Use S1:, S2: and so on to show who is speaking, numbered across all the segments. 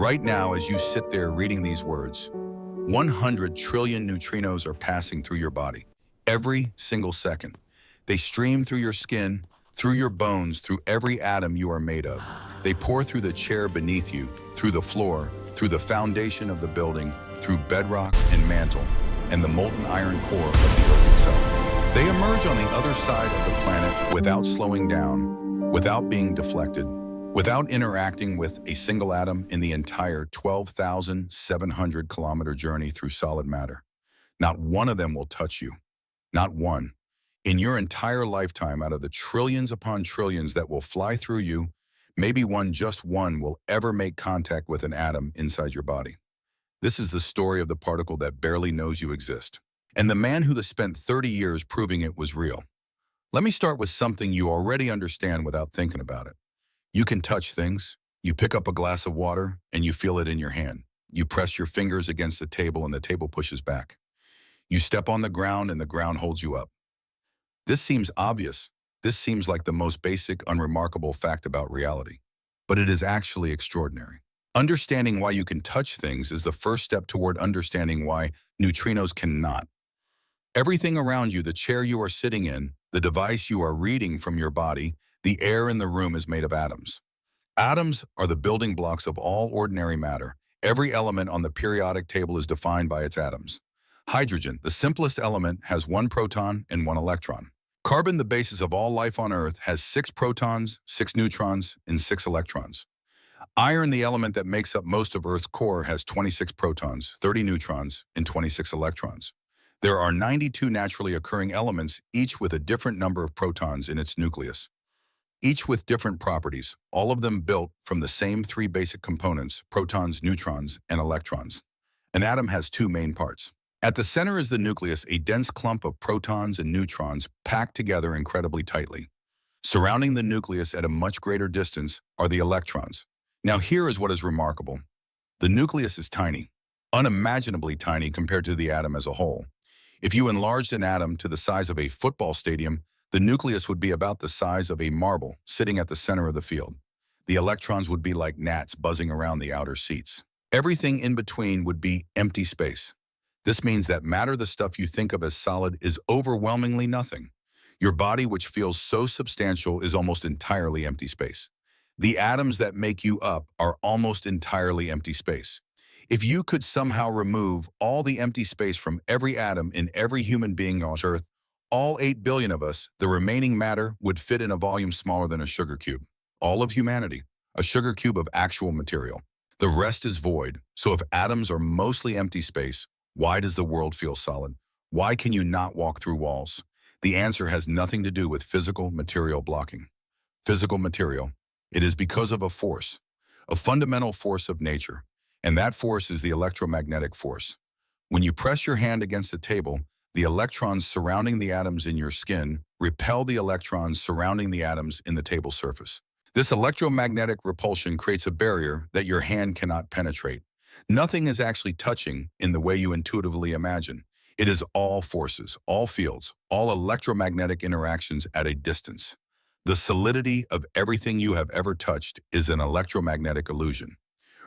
S1: Right now, as you sit there reading these words, 100 trillion neutrinos are passing through your body every single second. They stream through your skin, through your bones, through every atom you are made of. They pour through the chair beneath you, through the floor, through the foundation of the building, through bedrock and mantle, and the molten iron core of the Earth itself. They emerge on the other side of the planet without slowing down, without being deflected, without interacting with a single atom in the entire 12,700 kilometer journey through solid matter. Not one of them will touch you. Not one. In your entire lifetime, out of the trillions upon trillions that will fly through you, maybe just one will ever make contact with an atom inside your body. This is the story of the particle that barely knows you exist, and the man who spent 30 years proving it was real. Let me start with something you already understand without thinking about it. You can touch things. You pick up a glass of water and you feel it in your hand. You press your fingers against the table and the table pushes back. You step on the ground and the ground holds you up. This seems obvious. This seems like the most basic, unremarkable fact about reality. But it is actually extraordinary. Understanding why you can touch things is the first step toward understanding why neutrinos cannot. Everything around you, the chair you are sitting in, the device you are reading from your body, the air in the room is made of atoms. Atoms are the building blocks of all ordinary matter. Every element on the periodic table is defined by its atoms. Hydrogen, the simplest element, has 1 proton and 1 electron. Carbon, the basis of all life on Earth, has 6 protons, 6 neutrons, and 6 electrons. Iron, the element that makes up most of Earth's core, has 26 protons, 30 neutrons, and 26 electrons. There are 92 naturally occurring elements, each with a different number of protons in its nucleus. Each with different properties, all of them built from the same 3 basic components: protons, neutrons, and electrons. An atom has 2 main parts. At the center is the nucleus, a dense clump of protons and neutrons packed together incredibly tightly. Surrounding the nucleus at a much greater distance are the electrons. Now here is what is remarkable. The nucleus is tiny, unimaginably tiny compared to the atom as a whole. If you enlarged an atom to the size of a football stadium, the nucleus would be about the size of a marble sitting at the center of the field. The electrons would be like gnats buzzing around the outer seats. Everything in between would be empty space. This means that matter, the stuff you think of as solid, is overwhelmingly nothing. Your body, which feels so substantial, is almost entirely empty space. The atoms that make you up are almost entirely empty space. If you could somehow remove all the empty space from every atom in every human being on Earth, all 8 billion of us, the remaining matter would fit in a volume smaller than a sugar cube. All of humanity, a sugar cube of actual material. The rest is void. So if atoms are mostly empty space, why does the world feel solid? Why can you not walk through walls? The answer has nothing to do with physical material blocking. Physical material. It is because of a force, a fundamental force of nature. And that force is the electromagnetic force. When you press your hand against a table, the electrons surrounding the atoms in your skin repel the electrons surrounding the atoms in the table surface. This electromagnetic repulsion creates a barrier that your hand cannot penetrate. Nothing is actually touching in the way you intuitively imagine. It is all forces, all fields, all electromagnetic interactions at a distance. The solidity of everything you have ever touched is an electromagnetic illusion.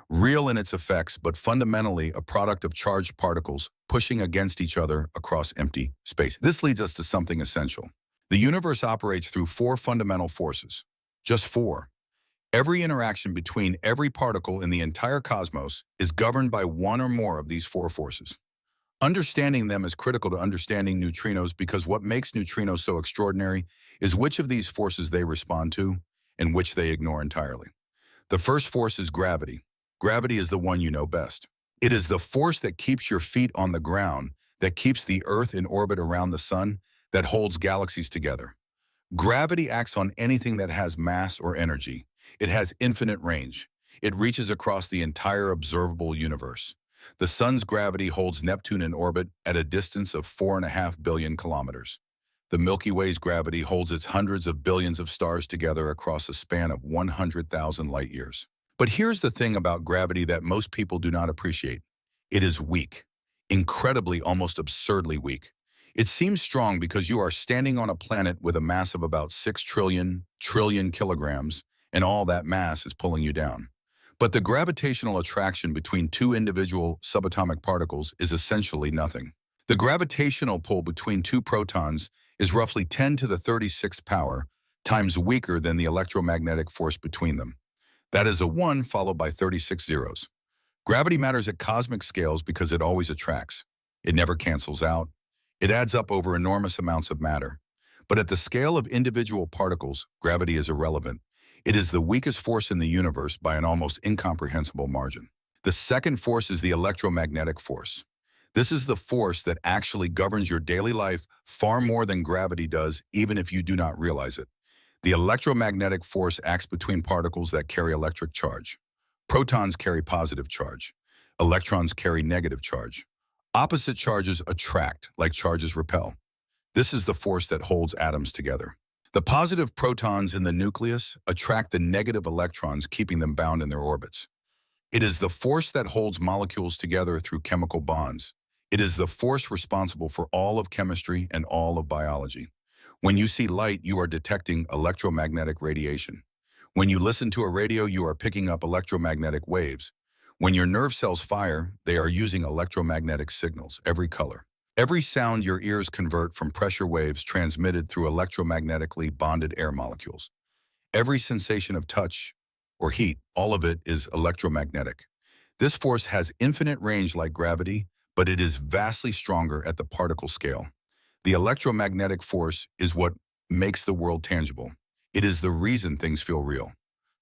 S1: Real in its effects, but fundamentally a product of charged particles pushing against each other across empty space. This leads us to something essential. The universe operates through 4 fundamental forces. Just 4. Every interaction between every particle in the entire cosmos is governed by one or more of these 4 forces. Understanding them is critical to understanding neutrinos, because what makes neutrinos so extraordinary is which of these forces they respond to and which they ignore entirely. The first force is gravity. Gravity is the one you know best. It is the force that keeps your feet on the ground, that keeps the Earth in orbit around the sun, that holds galaxies together. Gravity acts on anything that has mass or energy. It has infinite range. It reaches across the entire observable universe. The sun's gravity holds Neptune in orbit at a distance of 4.5 billion kilometers. The Milky Way's gravity holds its hundreds of billions of stars together across a span of 100,000 light years. But here's the thing about gravity that most people do not appreciate. It is weak. Incredibly, almost absurdly weak. It seems strong because you are standing on a planet with a mass of about 6 trillion kilograms, and all that mass is pulling you down. But the gravitational attraction between two individual subatomic particles is essentially nothing. The gravitational pull between two protons is roughly 10 to the 36th power times weaker than the electromagnetic force between them. That is a 1 followed by 36 zeros. Gravity matters at cosmic scales because it always attracts. It never cancels out. It adds up over enormous amounts of matter. But at the scale of individual particles, gravity is irrelevant. It is the weakest force in the universe by an almost incomprehensible margin. The second force is the electromagnetic force. This is the force that actually governs your daily life far more than gravity does, even if you do not realize it. The electromagnetic force acts between particles that carry electric charge. Protons carry positive charge. Electrons carry negative charge. Opposite charges attract, like charges repel. This is the force that holds atoms together. The positive protons in the nucleus attract the negative electrons, keeping them bound in their orbits. It is the force that holds molecules together through chemical bonds. It is the force responsible for all of chemistry and all of biology. When you see light, you are detecting electromagnetic radiation. When you listen to a radio, you are picking up electromagnetic waves. When your nerve cells fire, they are using electromagnetic signals, every color. Every sound your ears convert from pressure waves transmitted through electromagnetically bonded air molecules. Every sensation of touch or heat, all of it is electromagnetic. This force has infinite range like gravity, but it is vastly stronger at the particle scale. The electromagnetic force is what makes the world tangible. It is the reason things feel real.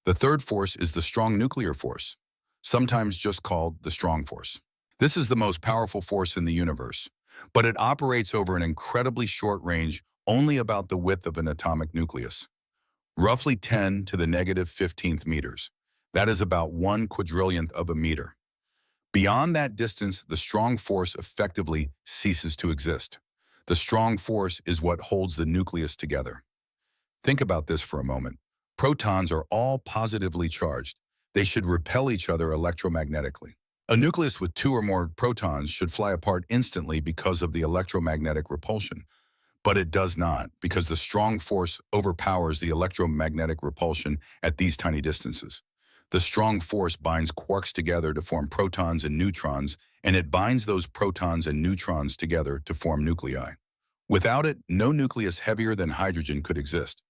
S1: The third force is the strong nuclear force, sometimes just called the strong force. This is the most powerful force in the universe, but it operates over an incredibly short range, only about the width of an atomic nucleus. Roughly 10 to the negative 15th meters. That is about 1/quadrillionth of a meter. Beyond that distance, the strong force effectively ceases to exist. The strong force is what holds the nucleus together. Think about this for a moment. Protons are all positively charged. They should repel each other electromagnetically. A nucleus with two or more protons should fly apart instantly because of the electromagnetic repulsion. But it does not, because the strong force overpowers the electromagnetic repulsion at these tiny distances. The strong force binds quarks together to form protons and neutrons, and it binds those protons and neutrons together to form nuclei. Without it, no nucleus heavier than hydrogen could exist.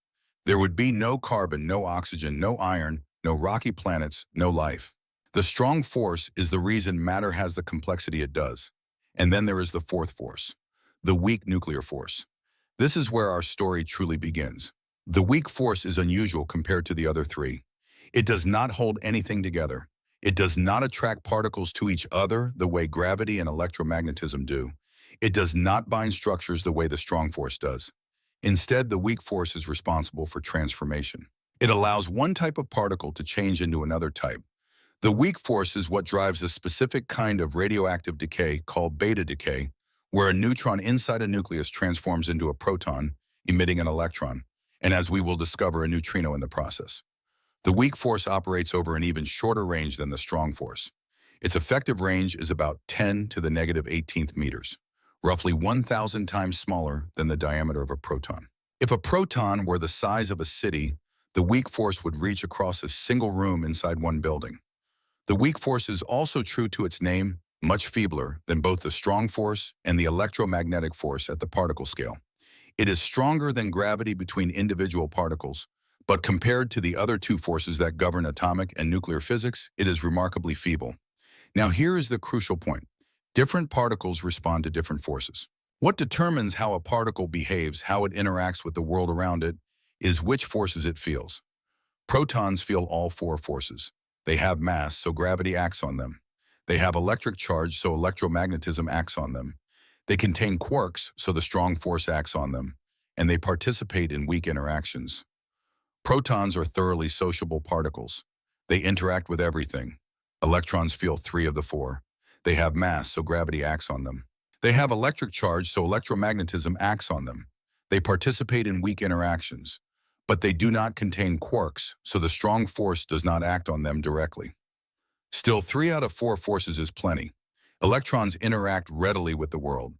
S1: There would be no carbon, no oxygen, no iron, no rocky planets, no life. The strong force is the reason matter has the complexity it does. And then there is the fourth force, the weak nuclear force. This is where our story truly begins. The weak force is unusual compared to the other three. It does not hold anything together. It does not attract particles to each other the way gravity and electromagnetism do. It does not bind structures the way the strong force does. Instead, the weak force is responsible for transformation. It allows one type of particle to change into another type. The weak force is what drives a specific kind of radioactive decay called beta decay, where a neutron inside a nucleus transforms into a proton, emitting an electron, and as we will discover, a neutrino in the process. The weak force operates over an even shorter range than the strong force. Its effective range is about 10 to the negative 18th meters, roughly 1,000 times smaller than the diameter of a proton. If a proton were the size of a city, the weak force would reach across a single room inside one building. The weak force is also true to its name, much feebler than both the strong force and the electromagnetic force at the particle scale. It is stronger than gravity between individual particles, but compared to the other two forces that govern atomic and nuclear physics, it is remarkably feeble. Now here is the crucial point. Different particles respond to different forces. What determines how a particle behaves, how it interacts with the world around it, is which forces it feels. Protons feel all four forces. They have mass, so gravity acts on them. They have electric charge, so electromagnetism acts on them. They contain quarks, so the strong force acts on them. And they participate in weak interactions. Protons are thoroughly sociable particles. They interact with everything. Electrons feel three of the four. They have mass, so gravity acts on them. They have electric charge, so electromagnetism acts on them. They participate in weak interactions. But they do not contain quarks, so the strong force does not act on them directly. Still, 3 out of 4 forces is plenty. Electrons interact readily with the world.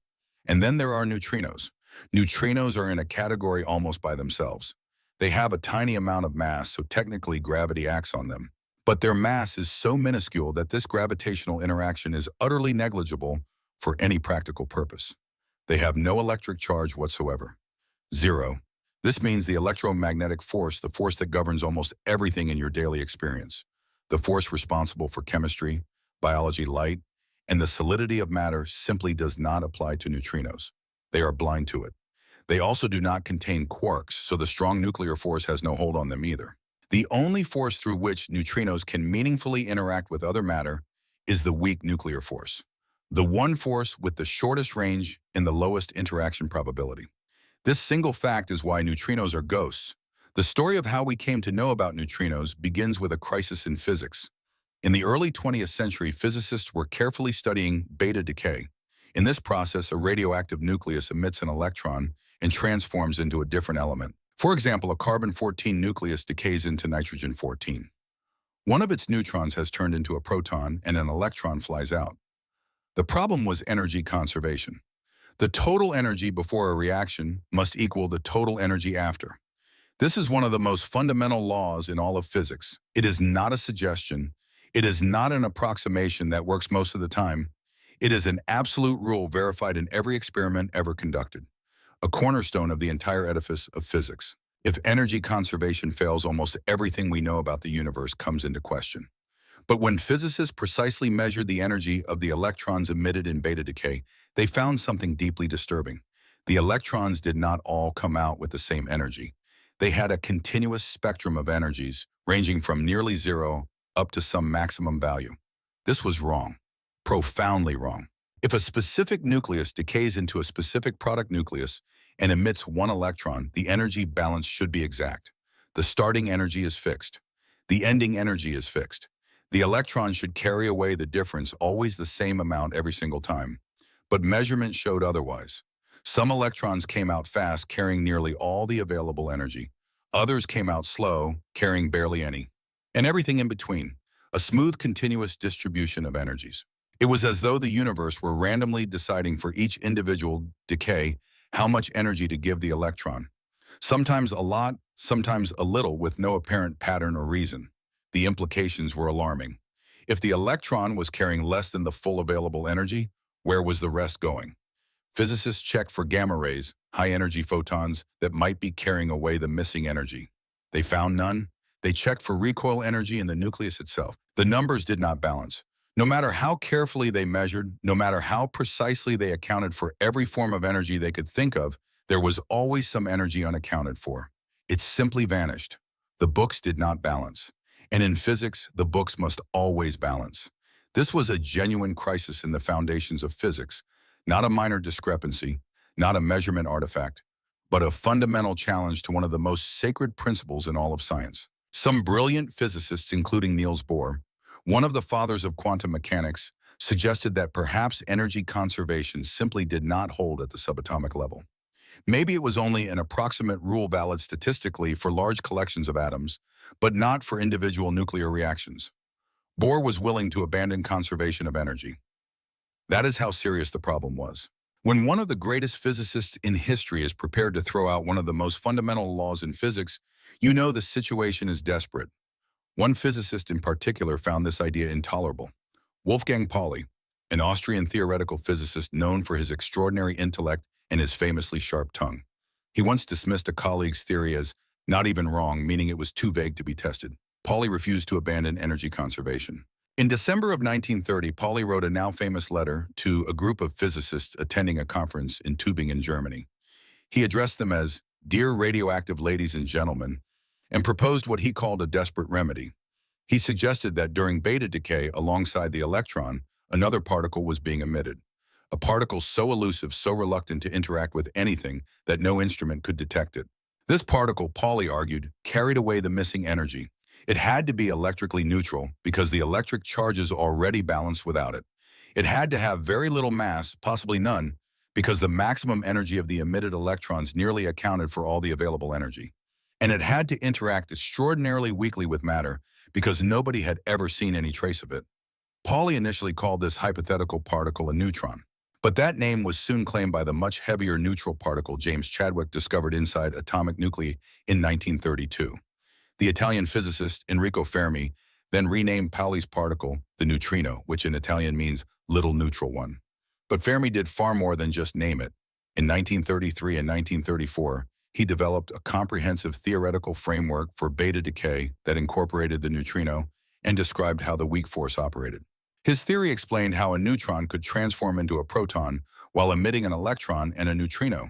S1: And then there are neutrinos. Neutrinos are in a category almost by themselves. They have a tiny amount of mass, so technically gravity acts on them. But their mass is so minuscule that this gravitational interaction is utterly negligible for any practical purpose. They have no electric charge whatsoever. Zero. This means the electromagnetic force, the force that governs almost everything in your daily experience, the force responsible for chemistry, biology, light, and the solidity of matter simply does not apply to neutrinos. They are blind to it. They also do not contain quarks, so the strong nuclear force has no hold on them either. The only force through which neutrinos can meaningfully interact with other matter is the weak nuclear force, the one force with the shortest range and the lowest interaction probability. This single fact is why neutrinos are ghosts. The story of how we came to know about neutrinos begins with a crisis in physics. In the early 20th century, physicists were carefully studying beta decay. In this process, a radioactive nucleus emits an electron and transforms into a different element. For example, a carbon-14 nucleus decays into nitrogen-14. One of its neutrons has turned into a proton and an electron flies out. The problem was energy conservation. The total energy before a reaction must equal the total energy after. This is one of the most fundamental laws in all of physics. It is not a suggestion. It is not an approximation that works most of the time. It is an absolute rule verified in every experiment ever conducted, a cornerstone of the entire edifice of physics. If energy conservation fails, almost everything we know about the universe comes into question. But when physicists precisely measured the energy of the electrons emitted in beta decay, they found something deeply disturbing. The electrons did not all come out with the same energy. They had a continuous spectrum of energies, ranging from nearly zero up to some maximum value. This was wrong, profoundly wrong. If a specific nucleus decays into a specific product nucleus and emits one electron, the energy balance should be exact. The starting energy is fixed. The ending energy is fixed. The electron should carry away the difference, always the same amount every single time. But measurement showed otherwise. Some electrons came out fast, carrying nearly all the available energy. Others came out slow, carrying barely any. And everything in between, a smooth, continuous distribution of energies. It was as though the universe were randomly deciding for each individual decay how much energy to give the electron. Sometimes a lot, sometimes a little, with no apparent pattern or reason. The implications were alarming. If the electron was carrying less than the full available energy, where was the rest going? Physicists checked for gamma rays, high-energy photons that might be carrying away the missing energy. They found none. They checked for recoil energy in the nucleus itself. The numbers did not balance. No matter how carefully they measured, no matter how precisely they accounted for every form of energy they could think of, there was always some energy unaccounted for. It simply vanished. The books did not balance. And in physics, the books must always balance. This was a genuine crisis in the foundations of physics, not a minor discrepancy, not a measurement artifact, but a fundamental challenge to one of the most sacred principles in all of science. Some brilliant physicists, including Niels Bohr, one of the fathers of quantum mechanics, suggested that perhaps energy conservation simply did not hold at the subatomic level. Maybe it was only an approximate rule valid statistically for large collections of atoms, but not for individual nuclear reactions. Bohr was willing to abandon conservation of energy. That is how serious the problem was. When one of the greatest physicists in history is prepared to throw out one of the most fundamental laws in physics, you know the situation is desperate. One physicist in particular found this idea intolerable. Wolfgang Pauli, an Austrian theoretical physicist known for his extraordinary intellect and his famously sharp tongue. He once dismissed a colleague's theory as not even wrong, meaning it was too vague to be tested. Pauli refused to abandon energy conservation. In December of 1930, Pauli wrote a now famous letter to a group of physicists attending a conference in Tübingen, Germany. He addressed them as, "Dear radioactive ladies and gentlemen," and proposed what he called a desperate remedy. He suggested that during beta decay, alongside the electron, another particle was being emitted. A particle so elusive, so reluctant to interact with anything that no instrument could detect it. This particle, Pauli argued, carried away the missing energy. It had to be electrically neutral because the electric charge is already balanced without it. It had to have very little mass, possibly none, because the maximum energy of the emitted electrons nearly accounted for all the available energy. And it had to interact extraordinarily weakly with matter because nobody had ever seen any trace of it. Pauli initially called this hypothetical particle a neutron. But that name was soon claimed by the much heavier neutral particle James Chadwick discovered inside atomic nuclei in 1932. The Italian physicist Enrico Fermi then renamed Pauli's particle the neutrino, which in Italian means little neutral one. But Fermi did far more than just name it. In 1933 and 1934, he developed a comprehensive theoretical framework for beta decay that incorporated the neutrino and described how the weak force operated. His theory explained how a neutron could transform into a proton while emitting an electron and a neutrino.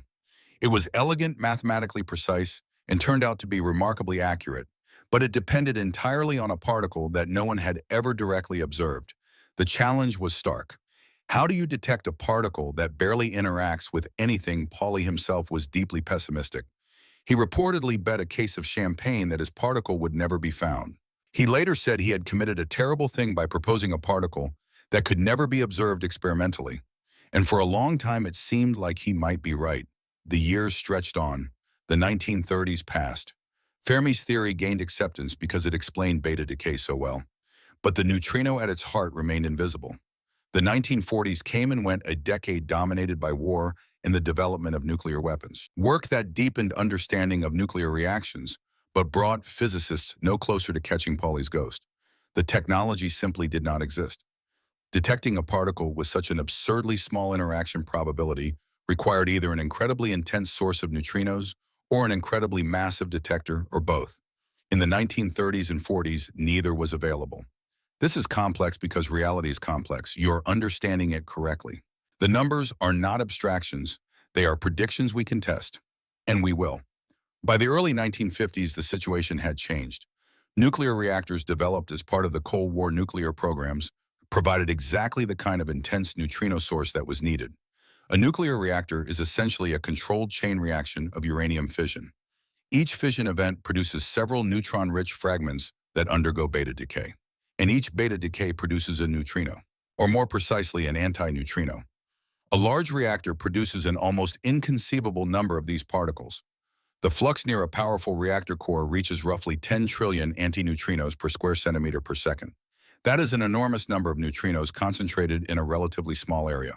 S1: It was elegant, mathematically precise, and turned out to be remarkably accurate, but it depended entirely on a particle that no one had ever directly observed. The challenge was stark. How do you detect a particle that barely interacts with anything? Pauli himself was deeply pessimistic. He reportedly bet a case of champagne that his particle would never be found. He later said he had committed a terrible thing by proposing a particle that could never be observed experimentally. And for a long time it seemed like he might be right. The years stretched on. The 1930s passed. Fermi's theory gained acceptance because it explained beta decay so well. But the neutrino at its heart remained invisible. The 1940s came and went, a decade dominated by war and the development of nuclear weapons. Work that deepened understanding of nuclear reactions, but brought physicists no closer to catching Pauli's ghost. The technology simply did not exist. Detecting a particle with such an absurdly small interaction probability required either an incredibly intense source of neutrinos or an incredibly massive detector, or both. In the 1930s and 40s, neither was available. This is complex because reality is complex. You're understanding it correctly. The numbers are not abstractions. They are predictions we can test. And we will. By the early 1950s, the situation had changed. Nuclear reactors developed as part of the Cold War nuclear programs provided exactly the kind of intense neutrino source that was needed. A nuclear reactor is essentially a controlled chain reaction of uranium fission. Each fission event produces several neutron-rich fragments that undergo beta decay. And each beta decay produces a neutrino, or more precisely, an anti-neutrino. A large reactor produces an almost inconceivable number of these particles. The flux near a powerful reactor core reaches roughly 10 trillion antineutrinos per square centimeter per second. That is an enormous number of neutrinos concentrated in a relatively small area.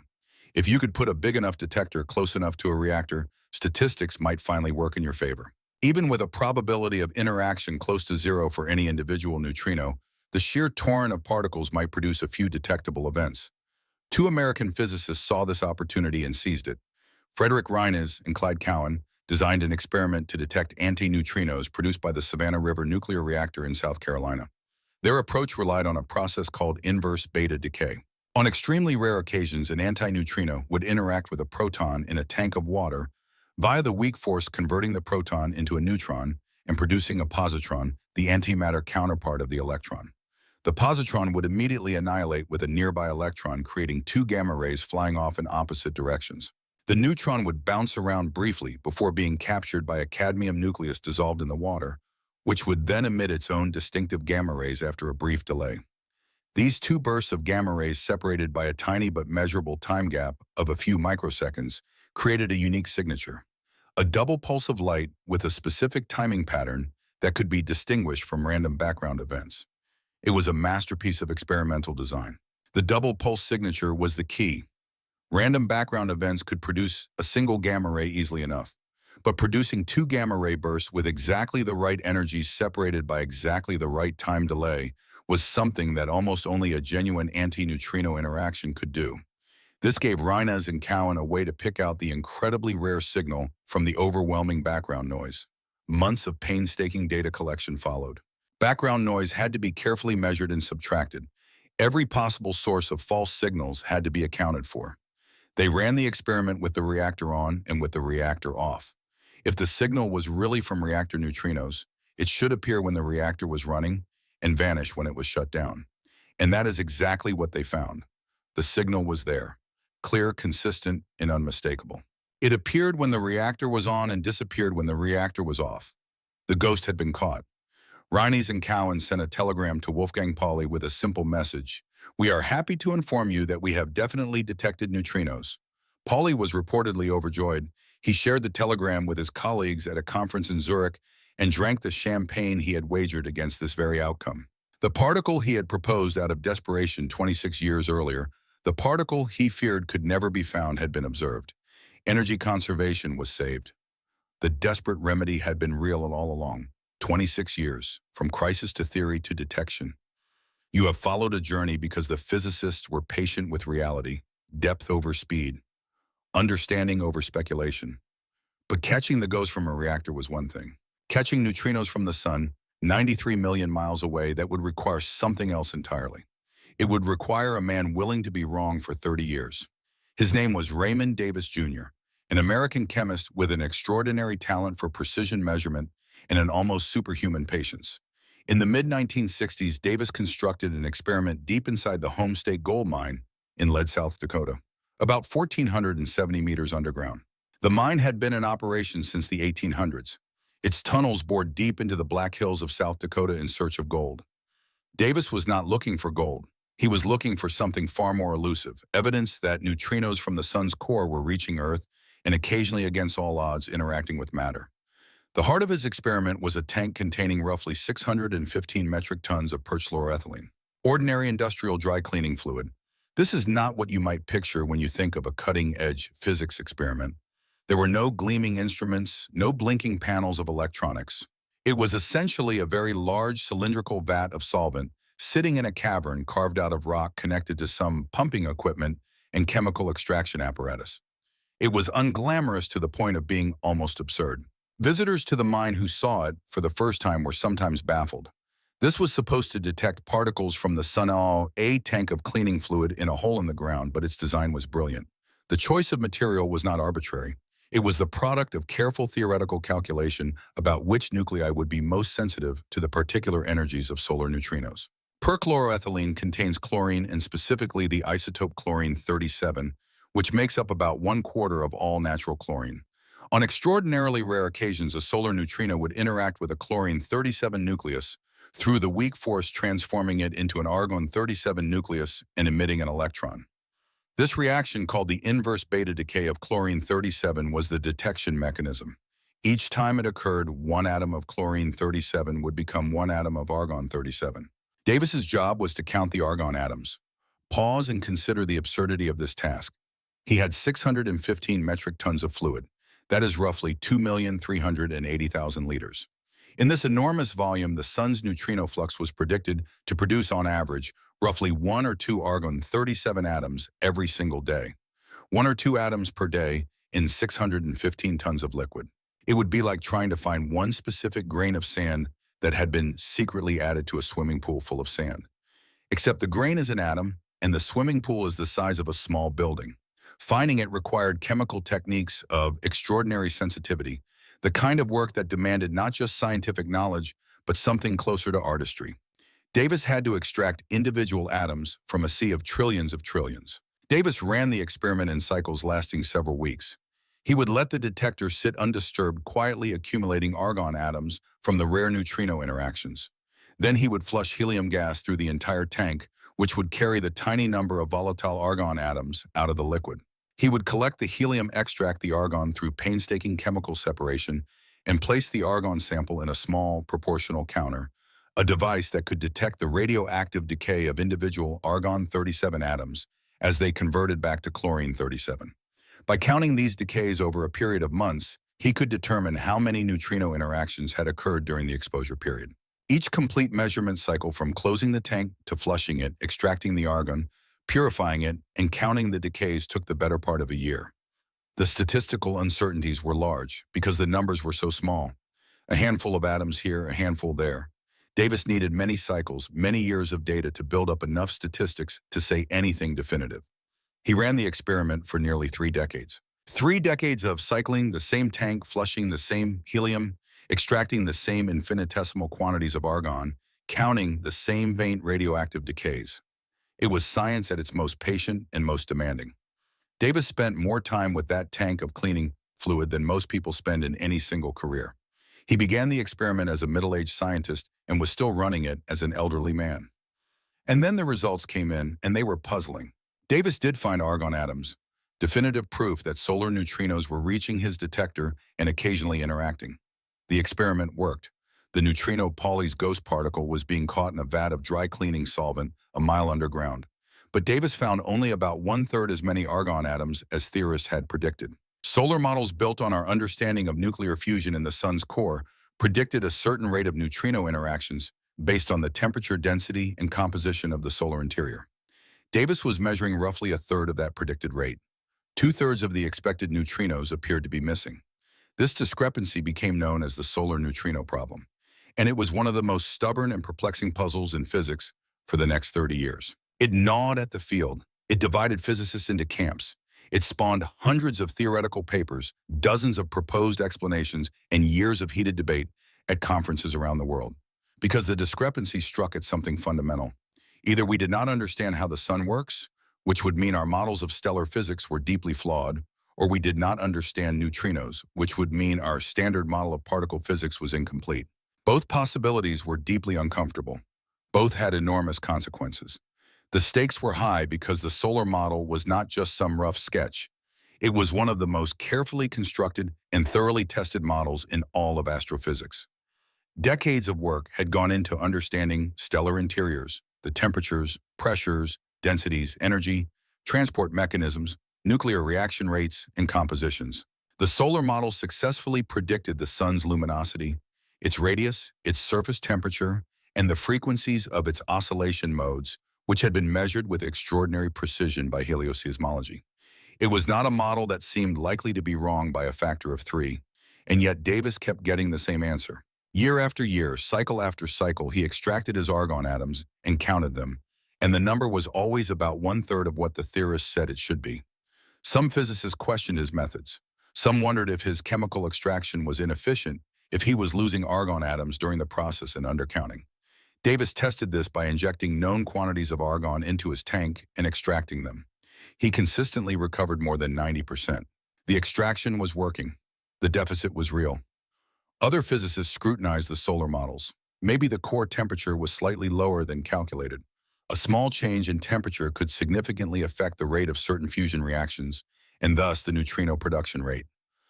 S1: If you could put a big enough detector close enough to a reactor, statistics might finally work in your favor. Even with a probability of interaction close to zero for any individual neutrino, the sheer torrent of particles might produce a few detectable events. Two American physicists saw this opportunity and seized it. Frederick Reines and Clyde Cowan designed an experiment to detect antineutrinos produced by the Savannah River nuclear reactor in South Carolina. Their approach relied on a process called inverse beta decay. On extremely rare occasions, an antineutrino would interact with a proton in a tank of water via the weak force converting the proton into a neutron and producing a positron, the antimatter counterpart of the electron. The positron would immediately annihilate with a nearby electron, creating two gamma rays flying off in opposite directions. The neutron would bounce around briefly before being captured by a cadmium nucleus dissolved in the water, which would then emit its own distinctive gamma rays after a brief delay. These two bursts of gamma rays, separated by a tiny but measurable time gap of a few microseconds, created a unique signature, a double pulse of light with a specific timing pattern that could be distinguished from random background events. It was a masterpiece of experimental design. The double pulse signature was the key. Random background events could produce a single gamma ray easily enough, but producing two gamma ray bursts with exactly the right energies separated by exactly the right time delay was something that almost only a genuine anti-neutrino interaction could do. This gave Reines and Cowan a way to pick out the incredibly rare signal from the overwhelming background noise. Months of painstaking data collection followed. Background noise had to be carefully measured and subtracted. Every possible source of false signals had to be accounted for. They ran the experiment with the reactor on and with the reactor off. If the signal was really from reactor neutrinos, it should appear when the reactor was running and vanish when it was shut down. And that is exactly what they found. The signal was there, clear, consistent, and unmistakable. It appeared when the reactor was on and disappeared when the reactor was off. The ghost had been caught. Reines and Cowan sent a telegram to Wolfgang Pauli with a simple message: "We are happy to inform you that we have definitely detected neutrinos." Pauli was reportedly overjoyed. He shared the telegram with his colleagues at a conference in Zurich and drank the champagne he had wagered against this very outcome. The particle he had proposed out of desperation 26 years earlier, the particle he feared could never be found, had been observed. Energy conservation was saved. The desperate remedy had been real all along. 26 years, from crisis to theory to detection. You have followed a journey because the physicists were patient with reality, depth over speed, understanding over speculation. But catching the ghost from a reactor was one thing. Catching neutrinos from the sun, 93 million miles away, that would require something else entirely. It would require a man willing to be wrong for 30 years. His name was Raymond Davis Jr., an American chemist with an extraordinary talent for precision measurement and an almost superhuman patience. In the mid-1960s, Davis constructed an experiment deep inside the Home State Gold Mine in Lead, South Dakota, about 1,470 meters underground. The mine had been in operation since the 1800s. Its tunnels bored deep into the Black Hills of South Dakota in search of gold. Davis was not looking for gold. He was looking for something far more elusive, evidence that neutrinos from the sun's core were reaching Earth and occasionally, against all odds, interacting with matter. The heart of his experiment was a tank containing roughly 615 metric tons of perfluoroethylene, ordinary industrial dry cleaning fluid. This is not what you might picture when you think of a cutting-edge physics experiment. There were no gleaming instruments, no blinking panels of electronics. It was essentially a very large cylindrical vat of solvent sitting in a cavern carved out of rock connected to some pumping equipment and chemical extraction apparatus. It was unglamorous to the point of being almost absurd. Visitors to the mine who saw it for the first time were sometimes baffled. This was supposed to detect particles from the sun, a tank of cleaning fluid in a hole in the ground, but its design was brilliant. The choice of material was not arbitrary. It was the product of careful theoretical calculation about which nuclei would be most sensitive to the particular energies of solar neutrinos. Perchloroethylene contains chlorine, and specifically the isotope chlorine-37, which makes up about 1/4 of all natural chlorine. On extraordinarily rare occasions, a solar neutrino would interact with a chlorine-37 nucleus through the weak force, transforming it into an argon-37 nucleus and emitting an electron. This reaction, called the inverse beta decay of chlorine-37, was the detection mechanism. Each time it occurred, one atom of chlorine-37 would become one atom of argon-37. Davis's job was to count the argon atoms. Pause and consider the absurdity of this task. He had 615 metric tons of fluid. That is roughly 2,380,000 liters. In this enormous volume, the sun's neutrino flux was predicted to produce, on average, roughly 1 or 2 argon-37 atoms every single day. 1 or 2 atoms per day in 615 tons of liquid. It would be like trying to find one specific grain of sand that had been secretly added to a swimming pool full of sand. Except the grain is an atom, and the swimming pool is the size of a small building. Finding it required chemical techniques of extraordinary sensitivity, the kind of work that demanded not just scientific knowledge, but something closer to artistry. Davis had to extract individual atoms from a sea of trillions of trillions. Davis ran the experiment in cycles lasting several weeks. He would let the detector sit undisturbed, quietly accumulating argon atoms from the rare neutrino interactions. Then he would flush helium gas through the entire tank, which would carry the tiny number of volatile argon atoms out of the liquid. He would collect the helium, extract the argon through painstaking chemical separation, and place the argon sample in a small proportional counter, a device that could detect the radioactive decay of individual argon-37 atoms as they converted back to chlorine-37. By counting these decays over a period of months, he could determine how many neutrino interactions had occurred during the exposure period. Each complete measurement cycle, from closing the tank to flushing it, extracting the argon, purifying it, and counting the decays, took the better part of a year. The statistical uncertainties were large because the numbers were so small. A handful of atoms here, a handful there. Davis needed many cycles, many years of data to build up enough statistics to say anything definitive. He ran the experiment for nearly 3 decades. 3 decades of cycling the same tank, flushing the same helium, extracting the same infinitesimal quantities of argon, counting the same faint radioactive decays. It was science at its most patient and most demanding. Davis spent more time with that tank of cleaning fluid than most people spend in any single career. He began the experiment as a middle-aged scientist and was still running it as an elderly man. And then the results came in, and they were puzzling. Davis did find argon atoms, definitive proof that solar neutrinos were reaching his detector and occasionally interacting. The experiment worked. The neutrino Pauli's ghost particle was being caught in a vat of dry cleaning solvent a mile underground. But Davis found only about 1/3 as many argon atoms as theorists had predicted. Solar models built on our understanding of nuclear fusion in the sun's core predicted a certain rate of neutrino interactions based on the temperature, density, and composition of the solar interior. Davis was measuring roughly a third of that predicted rate. Two-thirds of the expected neutrinos appeared to be missing. This discrepancy became known as the solar neutrino problem, and it was one of the most stubborn and perplexing puzzles in physics for the next 30 years. It gnawed at the field. It divided physicists into camps. It spawned hundreds of theoretical papers, dozens of proposed explanations, and years of heated debate at conferences around the world. Because the discrepancy struck at something fundamental. Either we did not understand how the sun works, which would mean our models of stellar physics were deeply flawed, or we did not understand neutrinos, which would mean our standard model of particle physics was incomplete. Both possibilities were deeply uncomfortable. Both had enormous consequences. The stakes were high because the solar model was not just some rough sketch. It was one of the most carefully constructed and thoroughly tested models in all of astrophysics. Decades of work had gone into understanding stellar interiors, the temperatures, pressures, densities, energy, transport mechanisms, nuclear reaction rates, and compositions. The solar model successfully predicted the sun's luminosity, its radius, its surface temperature, and the frequencies of its oscillation modes, which had been measured with extraordinary precision by helioseismology. It was not a model that seemed likely to be wrong by a factor of 3, and yet Davis kept getting the same answer. Year after year, cycle after cycle, he extracted his argon atoms and counted them, and the number was always about one-third of what the theorists said it should be. Some physicists questioned his methods. Some wondered if his chemical extraction was inefficient, if he was losing argon atoms during the process and undercounting. Davis tested this by injecting known quantities of argon into his tank and extracting them. He consistently recovered more than 90%. The extraction was working. The deficit was real. Other physicists scrutinized the solar models. Maybe the core temperature was slightly lower than calculated. A small change in temperature could significantly affect the rate of certain fusion reactions, and thus the neutrino production rate.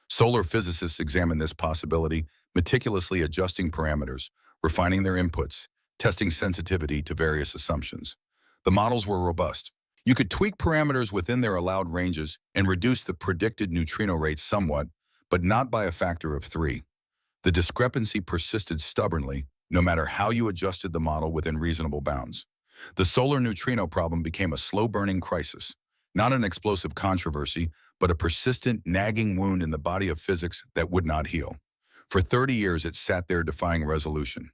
S1: Solar physicists examined this possibility, meticulously adjusting parameters, refining their inputs, testing sensitivity to various assumptions. The models were robust. You could tweak parameters within their allowed ranges and reduce the predicted neutrino rate somewhat, but not by a factor of 3. The discrepancy persisted stubbornly, no matter how you adjusted the model within reasonable bounds. The solar neutrino problem became a slow-burning crisis, not an explosive controversy, but a persistent, nagging wound in the body of physics that would not heal. For 30 years, it sat there defying resolution.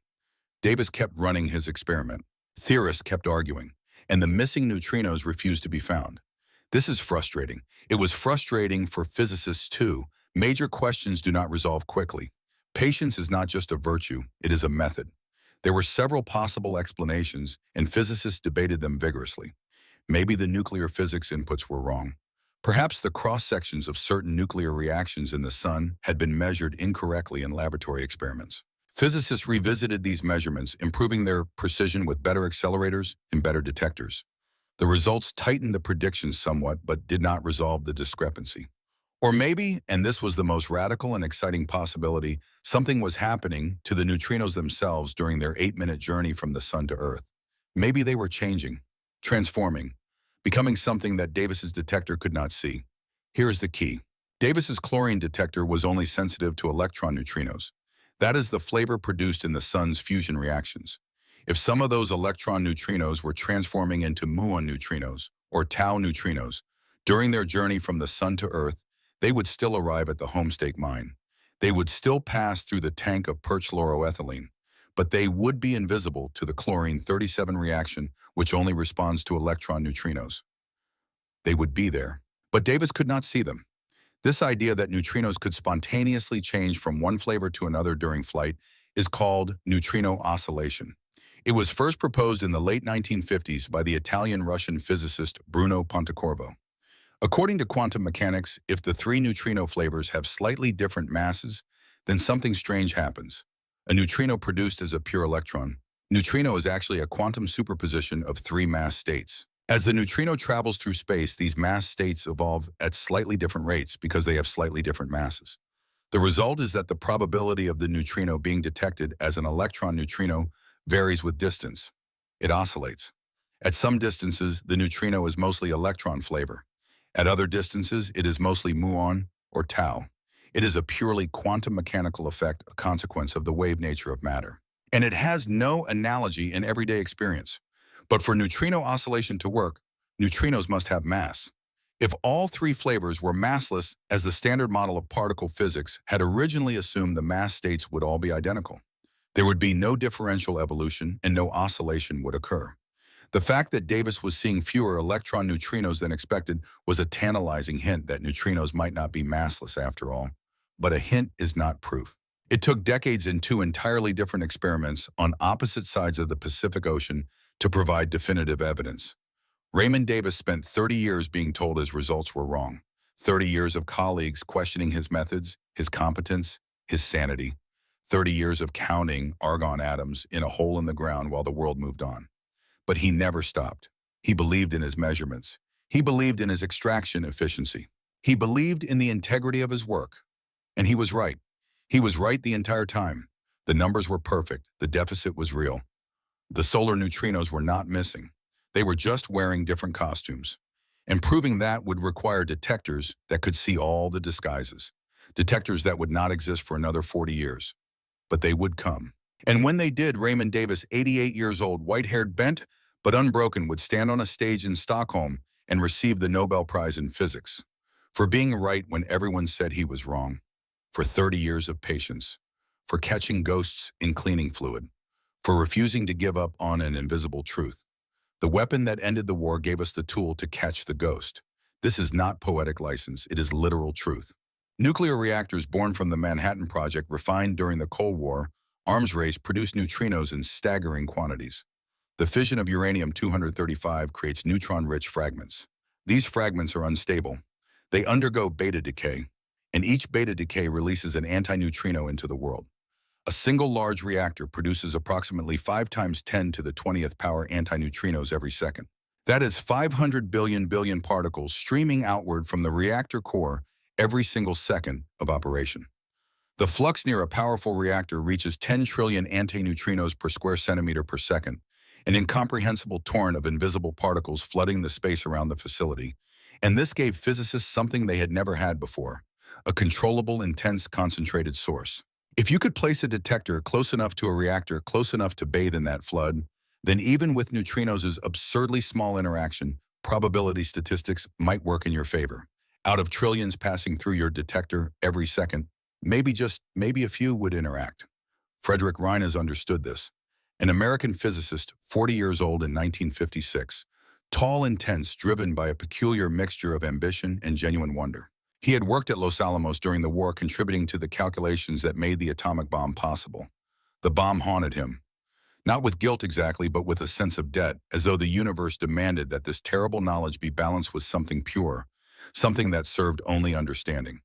S1: Davis kept running his experiment. Theorists kept arguing, and the missing neutrinos refused to be found. This is frustrating. It was frustrating for physicists too. Major questions do not resolve quickly. Patience is not just a virtue, it is a method. There were several possible explanations, and physicists debated them vigorously. Maybe the nuclear physics inputs were wrong. Perhaps the cross-sections of certain nuclear reactions in the sun had been measured incorrectly in laboratory experiments. Physicists revisited these measurements, improving their precision with better accelerators and better detectors. The results tightened the predictions somewhat, but did not resolve the discrepancy. Or maybe, and this was the most radical and exciting possibility, something was happening to the neutrinos themselves during their 8-minute journey from the sun to Earth. Maybe they were changing, transforming, becoming something that Davis's detector could not see. Here is the key. Davis's chlorine detector was only sensitive to electron neutrinos. That is the flavor produced in the sun's fusion reactions. If some of those electron neutrinos were transforming into muon neutrinos, or tau neutrinos, during their journey from the sun to Earth, they would still arrive at the homestake mine. They would still pass through the tank of perchloroethylene, but they would be invisible to the chlorine-37 reaction, which only responds to electron neutrinos. They would be there, but Davis could not see them. This idea that neutrinos could spontaneously change from one flavor to another during flight is called neutrino oscillation. It was first proposed in the late 1950s by the Italian-Russian physicist Bruno Pontecorvo. According to quantum mechanics, if the 3 neutrino flavors have slightly different masses, then something strange happens. A neutrino produced as a pure electron. Neutrino is actually a quantum superposition of 3 mass states. As the neutrino travels through space, these mass states evolve at slightly different rates because they have slightly different masses. The result is that the probability of the neutrino being detected as an electron neutrino varies with distance. It oscillates. At some distances, the neutrino is mostly electron flavor. At other distances, it is mostly muon or tau. It is a purely quantum mechanical effect, a consequence of the wave nature of matter. and it has no analogy in everyday experience. But for neutrino oscillation to work, neutrinos must have mass. If all three flavors were massless, as the standard model of particle physics had originally assumed, the mass states would all be identical. There would be no differential evolution and no oscillation would occur. The fact that Davis was seeing fewer electron neutrinos than expected was a tantalizing hint that neutrinos might not be massless after all. But a hint is not proof. It took decades and two entirely different experiments on opposite sides of the Pacific Ocean to provide definitive evidence. Raymond Davis spent 30 years being told his results were wrong, 30 years of colleagues questioning his methods, his competence, his sanity, 30 years of counting argon atoms in a hole in the ground while the world moved on. But he never stopped. He believed in his measurements. He believed in his extraction efficiency. He believed in the integrity of his work. And he was right. He was right the entire time. The numbers were perfect. The deficit was real. The solar neutrinos were not missing. They were just wearing different costumes. And proving that would require detectors that could see all the disguises. Detectors that would not exist for another 40 years. But they would come. And when they did, Raymond Davis, 88 years old, white-haired, bent, but unbroken, would stand on a stage in Stockholm and receive the Nobel Prize in Physics for being right when everyone said he was wrong, for 30 years of patience, for catching ghosts in cleaning fluid, for refusing to give up on an invisible truth. The weapon that ended the war gave us the tool to catch the ghost. This is not poetic license, it is literal truth. Nuclear reactors born from the Manhattan Project, refined during the Cold War arms race, produce neutrinos in staggering quantities. The fission of uranium-235 creates neutron-rich fragments. These fragments are unstable. They undergo beta decay, and each beta decay releases an antineutrino into the world. A single large reactor produces approximately 5 times 10 to the 20th power antineutrinos every second. That is 500 billion particles streaming outward from the reactor core every single second of operation. The flux near a powerful reactor reaches 10 trillion antineutrinos per square centimeter per second, an incomprehensible torrent of invisible particles flooding the space around the facility. And this gave physicists something they had never had before, a controllable, intense, concentrated source. If you could place a detector close enough to a reactor, close enough to bathe in that flood, then even with neutrinos' absurdly small interaction, probability statistics might work in your favor. Out of trillions passing through your detector every second, maybe a few would interact. Frederick Reines understood this. An American physicist, 40 years old in 1956, tall, intense, driven by a peculiar mixture of ambition and genuine wonder. He had worked at Los Alamos during the war, contributing to the calculations that made the atomic bomb possible. The bomb haunted him, not with guilt exactly, but with a sense of debt, as though the universe demanded that this terrible knowledge be balanced with something pure, something that served only understanding.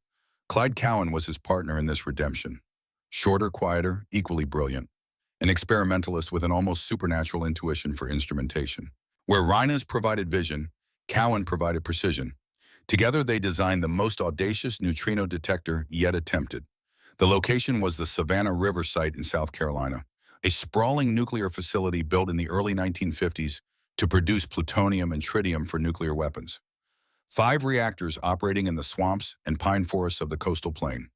S1: Clyde Cowan was his partner in this redemption. Shorter, quieter, equally brilliant. An experimentalist with an almost supernatural intuition for instrumentation. Where Reines provided vision, Cowan provided precision. Together they designed the most audacious neutrino detector yet attempted. The location was the Savannah River site in South Carolina, a sprawling nuclear facility built in the early 1950s to produce plutonium and tritium for nuclear weapons. 5 reactors operating in the swamps and pine forests of the coastal plain.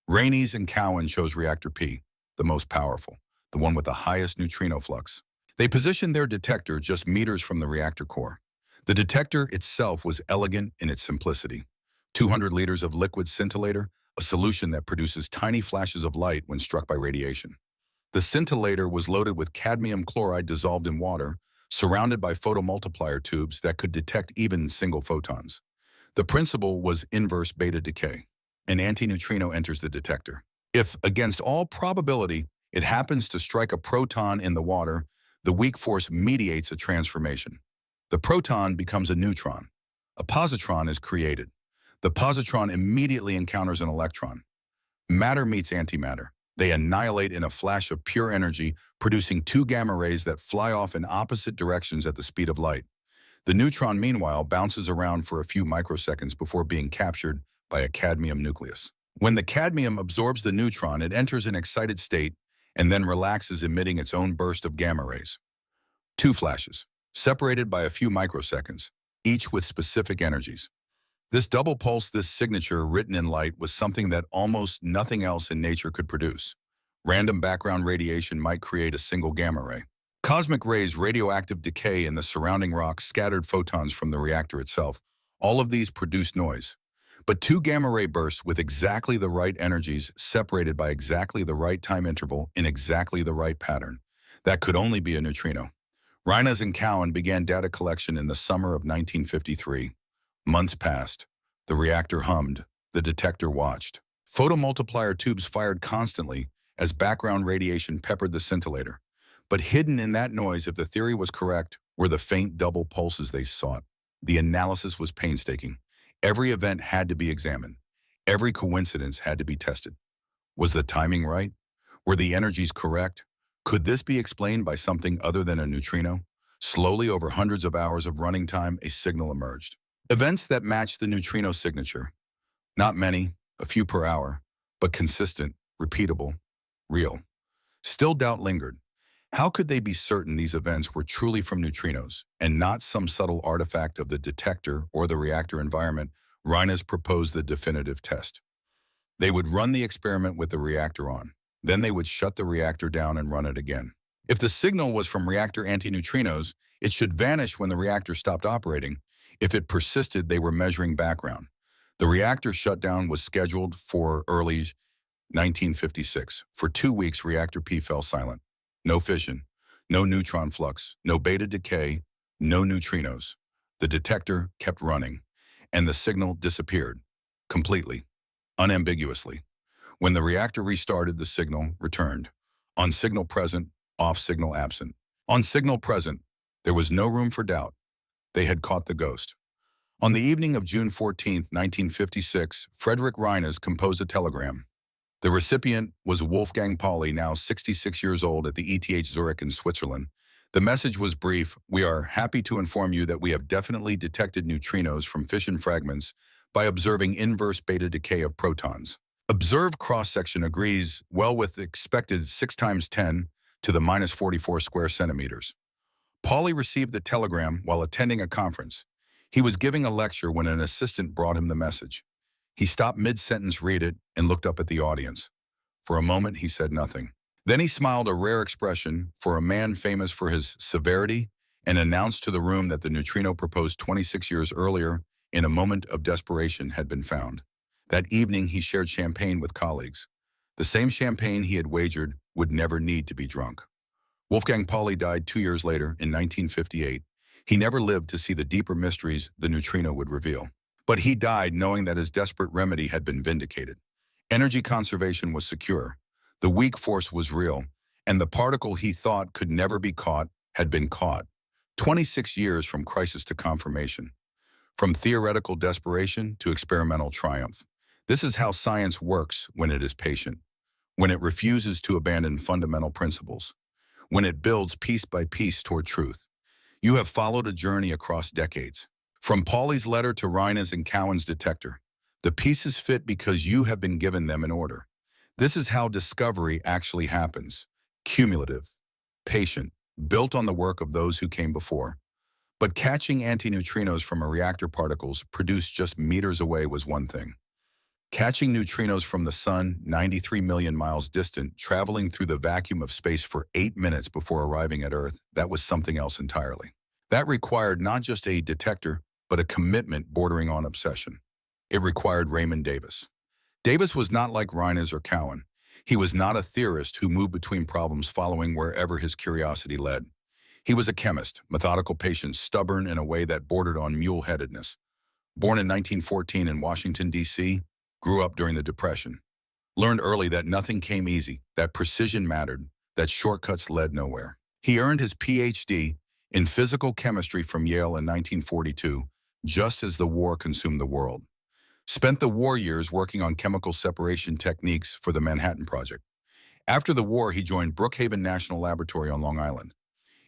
S1: Reines and Cowan chose Reactor P, the most powerful, the one with the highest neutrino flux. They positioned their detector just meters from the reactor core. The detector itself was elegant in its simplicity. 200 liters of liquid scintillator, a solution that produces tiny flashes of light when struck by radiation. The scintillator was loaded with cadmium chloride dissolved in water, surrounded by photomultiplier tubes that could detect even single photons. The principle was inverse beta decay. An antineutrino enters the detector. If, against all probability, it happens to strike a proton in the water, the weak force mediates a transformation. The proton becomes a neutron. A positron is created. The positron immediately encounters an electron. Matter meets antimatter. They annihilate in a flash of pure energy, producing 2 gamma rays that fly off in opposite directions at the speed of light. The neutron, meanwhile, bounces around for a few microseconds before being captured by a cadmium nucleus. When the cadmium absorbs the neutron, it enters an excited state and then relaxes, emitting its own burst of gamma rays. 2 flashes, separated by a few microseconds, each with specific energies. This double pulse, this signature written in light, was something that almost nothing else in nature could produce. Random background radiation might create a single gamma ray. Cosmic rays, radioactive decay, and the surrounding rocks scattered photons from the reactor itself. All of these produce noise. But two gamma ray bursts with exactly the right energies, separated by exactly the right time interval in exactly the right pattern. That could only be a neutrino. Reines and Cowan began data collection in the summer of 1953. Months passed. The reactor hummed. The detector watched. Photomultiplier tubes fired constantly as background radiation peppered the scintillator. But hidden in that noise, if the theory was correct, were the faint double pulses they sought. The analysis was painstaking. Every event had to be examined. Every coincidence had to be tested. Was the timing right? Were the energies correct? Could this be explained by something other than a neutrino? Slowly, over hundreds of hours of running time, a signal emerged. Events that matched the neutrino signature. Not many, a few per hour, but consistent, repeatable, real. Still doubt lingered. How could they be certain these events were truly from neutrinos and not some subtle artifact of the detector or the reactor environment? Reines proposed the definitive test. They would run the experiment with the reactor on. Then they would shut the reactor down and run it again. If the signal was from reactor antineutrinos, it should vanish when the reactor stopped operating. If it persisted, they were measuring background. The reactor shutdown was scheduled for early 1956. For 2 weeks, reactor P fell silent. No fission, no neutron flux, no beta decay, no neutrinos. The detector kept running, and the signal disappeared, completely, unambiguously. When the reactor restarted, the signal returned. On signal present, off signal absent. On signal present, there was no room for doubt. They had caught the ghost. On the evening of June 14, 1956, Frederick Reines composed a telegram. The recipient was Wolfgang Pauli, now 66 years old, at the ETH Zurich in Switzerland. The message was brief. We are happy to inform you that we have definitely detected neutrinos from fission fragments by observing inverse beta decay of protons. Observed cross-section agrees well with the expected 6 times 10 to the minus 44 square centimeters. Pauli received the telegram while attending a conference. He was giving a lecture when an assistant brought him the message. He stopped mid-sentence, read it, and looked up at the audience. For a moment, he said nothing. Then he smiled, a rare expression for a man famous for his severity, and announced to the room that the neutrino proposed 26 years earlier, in a moment of desperation, had been found. That evening, he shared champagne with colleagues. The same champagne he had wagered would never need to be drunk. Wolfgang Pauli died 2 years later, in 1958. He never lived to see the deeper mysteries the neutrino would reveal. But he died knowing that his desperate remedy had been vindicated. Energy conservation was secure, the weak force was real, and the particle he thought could never be caught had been caught. 26 years from crisis to confirmation. From theoretical desperation to experimental triumph. This is how science works when it is patient, when it refuses to abandon fundamental principles, when it builds piece by piece toward truth. You have followed a journey across decades. From Pauli's letter to Reines and Cowan's detector, the pieces fit because you have been given them in order. This is how discovery actually happens. Cumulative, patient, built on the work of those who came before. But catching antineutrinos from a reactor particles produced just meters away was one thing. Catching neutrinos from the sun, 93 million miles distant, traveling through the vacuum of space for 8 minutes before arriving at Earth, that was something else entirely. That required not just a detector, but a commitment bordering on obsession. It required Raymond Davis. Davis was not like Reines or Cowan. He was not a theorist who moved between problems following wherever his curiosity led. He was a chemist, methodical, patient, stubborn in a way that bordered on mule-headedness. Born in 1914 in Washington, D.C., grew up during the Depression. Learned early that nothing came easy, that precision mattered, that shortcuts led nowhere. He earned his Ph.D. in physical chemistry from Yale in 1942, just as the war consumed the world. Spent the war years working on chemical separation techniques for the Manhattan Project. After the war, he joined Brookhaven National Laboratory on Long Island.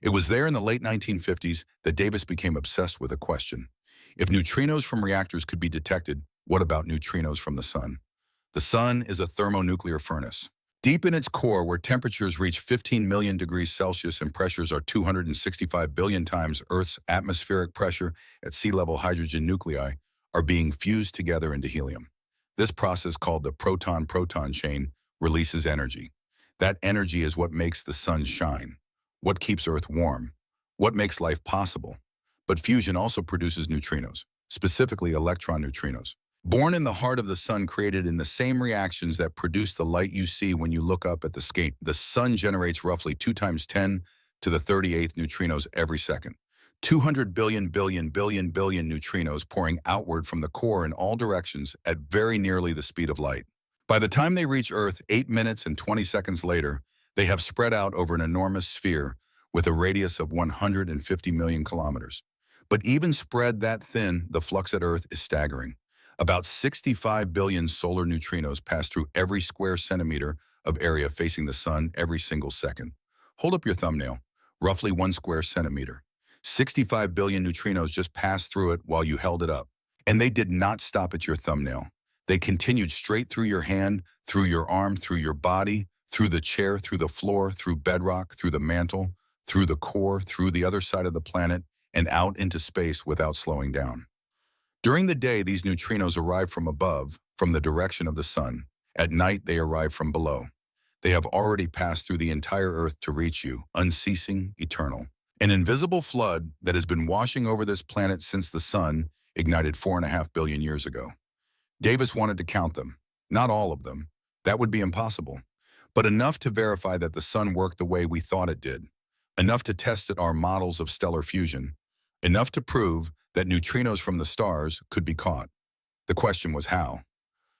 S1: It was there in the late 1950s that Davis became obsessed with a question. If neutrinos from reactors could be detected, what about neutrinos from the sun? The sun is a thermonuclear furnace. Deep in its core, where temperatures reach 15 million degrees Celsius and pressures are 265 billion times Earth's atmospheric pressure at sea level, hydrogen nuclei are being fused together into helium. This process, called the proton-proton chain, releases energy. That energy is what makes the sun shine, what keeps Earth warm, what makes life possible. But fusion also produces neutrinos, specifically electron neutrinos. Born in the heart of the sun, created in the same reactions that produce the light you see when you look up at the sky. The sun generates roughly 2 times 10 to the 38th neutrinos every second. 200 billion neutrinos pouring outward from the core in all directions at very nearly the speed of light. By the time they reach Earth 8 minutes and 20 seconds later, they have spread out over an enormous sphere with a radius of 150 million kilometers. But even spread that thin, the flux at Earth is staggering. About 65 billion solar neutrinos pass through every square centimeter of area facing the sun every single second. Hold up your thumbnail, roughly 1 square centimeter. 65 billion neutrinos just passed through it while you held it up. And they did not stop at your thumbnail. They continued straight through your hand, through your arm, through your body, through the chair, through the floor, through bedrock, through the mantle, through the core, through the other side of the planet, and out into space without slowing down. During the day, these neutrinos arrive from above, from the direction of the sun. At night, they arrive from below. They have already passed through the entire Earth to reach you, unceasing, eternal. An invisible flood that has been washing over this planet since the sun ignited 4.5 billion years ago. Davis wanted to count them. Not all of them. That would be impossible. But enough to verify that the sun worked the way we thought it did. Enough to test at our models of stellar fusion. Enough to prove that neutrinos from the stars could be caught. The question was how.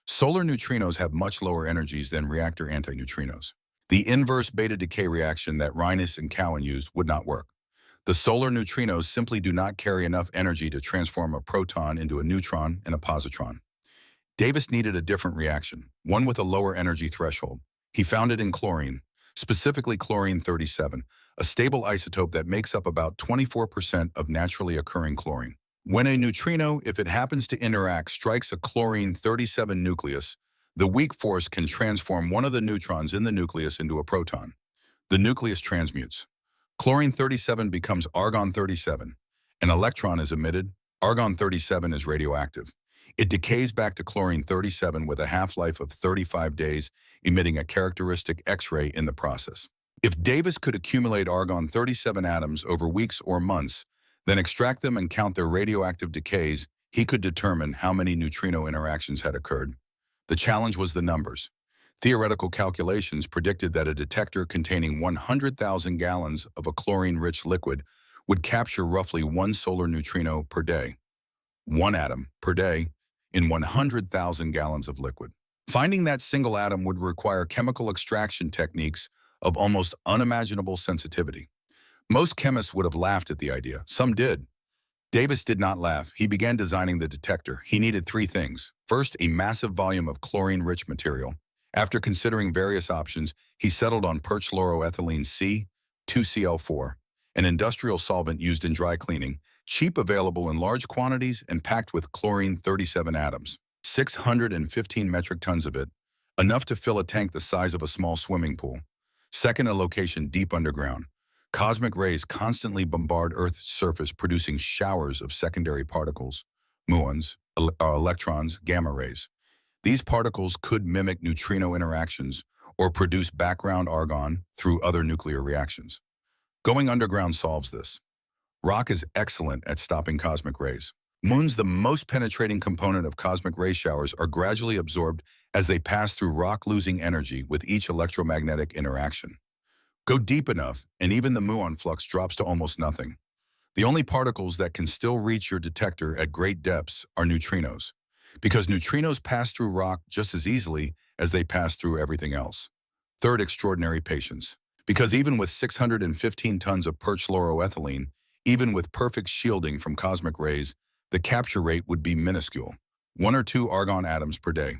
S1: Solar neutrinos have much lower energies than reactor antineutrinos. The inverse beta decay reaction that Reines and Cowan used would not work. The solar neutrinos simply do not carry enough energy to transform a proton into a neutron and a positron. Davis needed a different reaction, one with a lower energy threshold. He found it in chlorine, specifically chlorine-37, a stable isotope that makes up about 24% of naturally occurring chlorine. When a neutrino, if it happens to interact, strikes a chlorine-37 nucleus, the weak force can transform one of the neutrons in the nucleus into a proton. The nucleus transmutes. Chlorine-37 becomes argon-37. An electron is emitted. Argon-37 is radioactive. It decays back to chlorine-37 with a half-life of 35 days, emitting a characteristic X-ray in the process. If Davis could accumulate argon-37 atoms over weeks or months, then extract them and count their radioactive decays, he could determine how many neutrino interactions had occurred. The challenge was the numbers. Theoretical calculations predicted that a detector containing 100,000 gallons of a chlorine-rich liquid would capture roughly 1 solar neutrino per day. 1 atom per day in 100,000 gallons of liquid. Finding that single atom would require chemical extraction techniques of almost unimaginable sensitivity. Most chemists would have laughed at the idea. Some did. Davis did not laugh. He began designing the detector. He needed 3 things. First, a massive volume of chlorine-rich material. After considering various options, he settled on perchloroethylene C, 2Cl4, an industrial solvent used in dry cleaning, cheap, available in large quantities, and packed with chlorine-37 atoms. 615 metric tons of it, enough to fill a tank the size of a small swimming pool. Second, a location deep underground. Cosmic rays constantly bombard Earth's surface, producing showers of secondary particles, muons, electrons, gamma rays. These particles could mimic neutrino interactions or produce background argon through other nuclear reactions. Going underground solves this. Rock is excellent at stopping cosmic rays. Muons, the most penetrating component of cosmic ray showers, are gradually absorbed as they pass through rock, losing energy with each electromagnetic interaction. Go deep enough, and even the muon flux drops to almost nothing. The only particles that can still reach your detector at great depths are neutrinos, because neutrinos pass through rock just as easily as they pass through everything else. Third, extraordinary patience, because even with 615 tons of perchloroethylene, even with perfect shielding from cosmic rays, the capture rate would be minuscule, 1 or 2 argon atoms per day.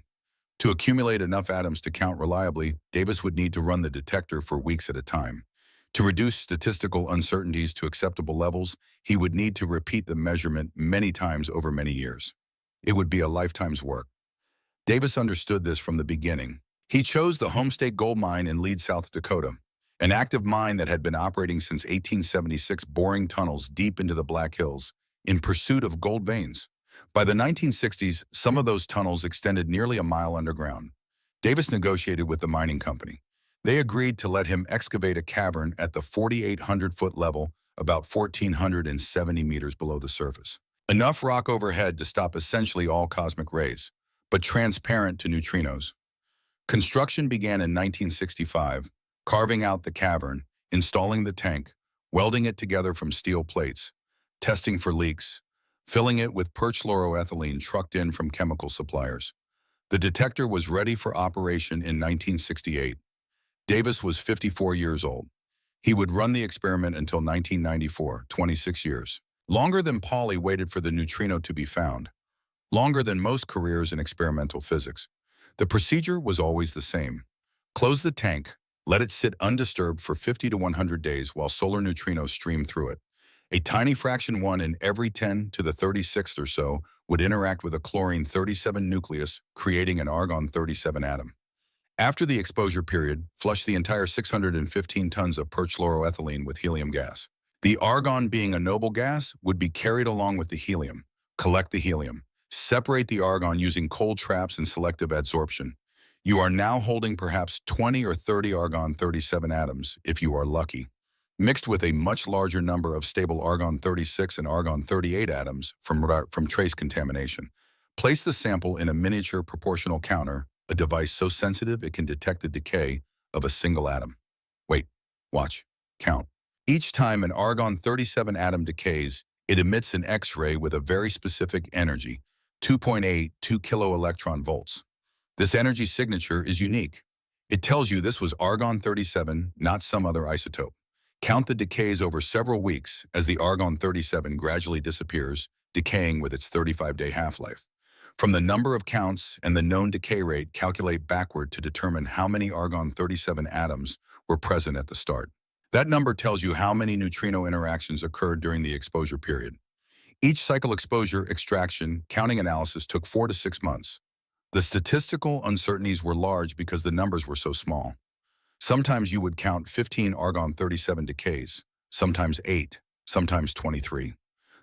S1: To accumulate enough atoms to count reliably, Davis would need to run the detector for weeks at a time. To reduce statistical uncertainties to acceptable levels, he would need to repeat the measurement many times over many years. It would be a lifetime's work. Davis understood this from the beginning. He chose the Homestake Gold Mine in Lead, South Dakota, an active mine that had been operating since 1876, boring tunnels deep into the Black Hills in pursuit of gold veins. By the 1960s, some of those tunnels extended nearly a mile underground. Davis negotiated with the mining company. They agreed to let him excavate a cavern at the 4,800-foot level, about 1,470 meters below the surface. Enough rock overhead to stop essentially all cosmic rays, but transparent to neutrinos. Construction began in 1965, carving out the cavern, installing the tank, welding it together from steel plates, testing for leaks, filling it with perchloroethylene trucked in from chemical suppliers. The detector was ready for operation in 1968. Davis was 54 years old. He would run the experiment until 1994, 26 years. Longer than Pauli waited for the neutrino to be found. Longer than most careers in experimental physics. The procedure was always the same. Close the tank, let it sit undisturbed for 50 to 100 days while solar neutrinos stream through it. A tiny fraction 1 in every 10 to the 36th or so would interact with a chlorine-37 nucleus, creating an argon-37 atom. After the exposure period, flush the entire 615 tons of perchloroethylene with helium gas. The argon, being a noble gas, would be carried along with the helium. Collect the helium. Separate the argon using cold traps and selective adsorption. You are now holding perhaps 20 or 30 argon-37 atoms, if you are lucky, mixed with a much larger number of stable argon-36 and argon-38 atoms from trace contamination. Place the sample in a miniature proportional counter, a device so sensitive it can detect the decay of a single atom. Wait, watch, count. Each time an argon-37 atom decays, it emits an X-ray with a very specific energy, 2.82 kiloelectron volts. This energy signature is unique. It tells you this was argon-37, not some other isotope. Count the decays over several weeks as the argon-37 gradually disappears, decaying with its 35-day half-life. From the number of counts and the known decay rate, calculate backward to determine how many argon-37 atoms were present at the start. That number tells you how many neutrino interactions occurred during the exposure period. Each cycle exposure, extraction, counting analysis took 4 to 6 months. The statistical uncertainties were large because the numbers were so small. Sometimes you would count 15 argon-37 decays, sometimes 8, sometimes 23.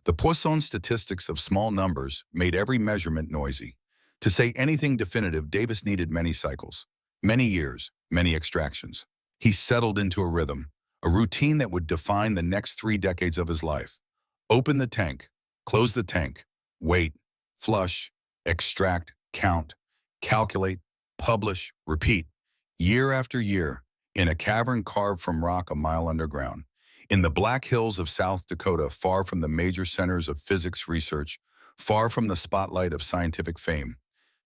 S1: The Poisson statistics of small numbers made every measurement noisy. To say anything definitive, Davis needed many cycles, many years, many extractions. He settled into a rhythm, a routine that would define the next 3 decades of his life. Open the tank, close the tank, wait, flush, extract, count, calculate, publish, repeat, year after year, in a cavern carved from rock a mile underground. In the Black Hills of South Dakota, far from the major centers of physics research, far from the spotlight of scientific fame,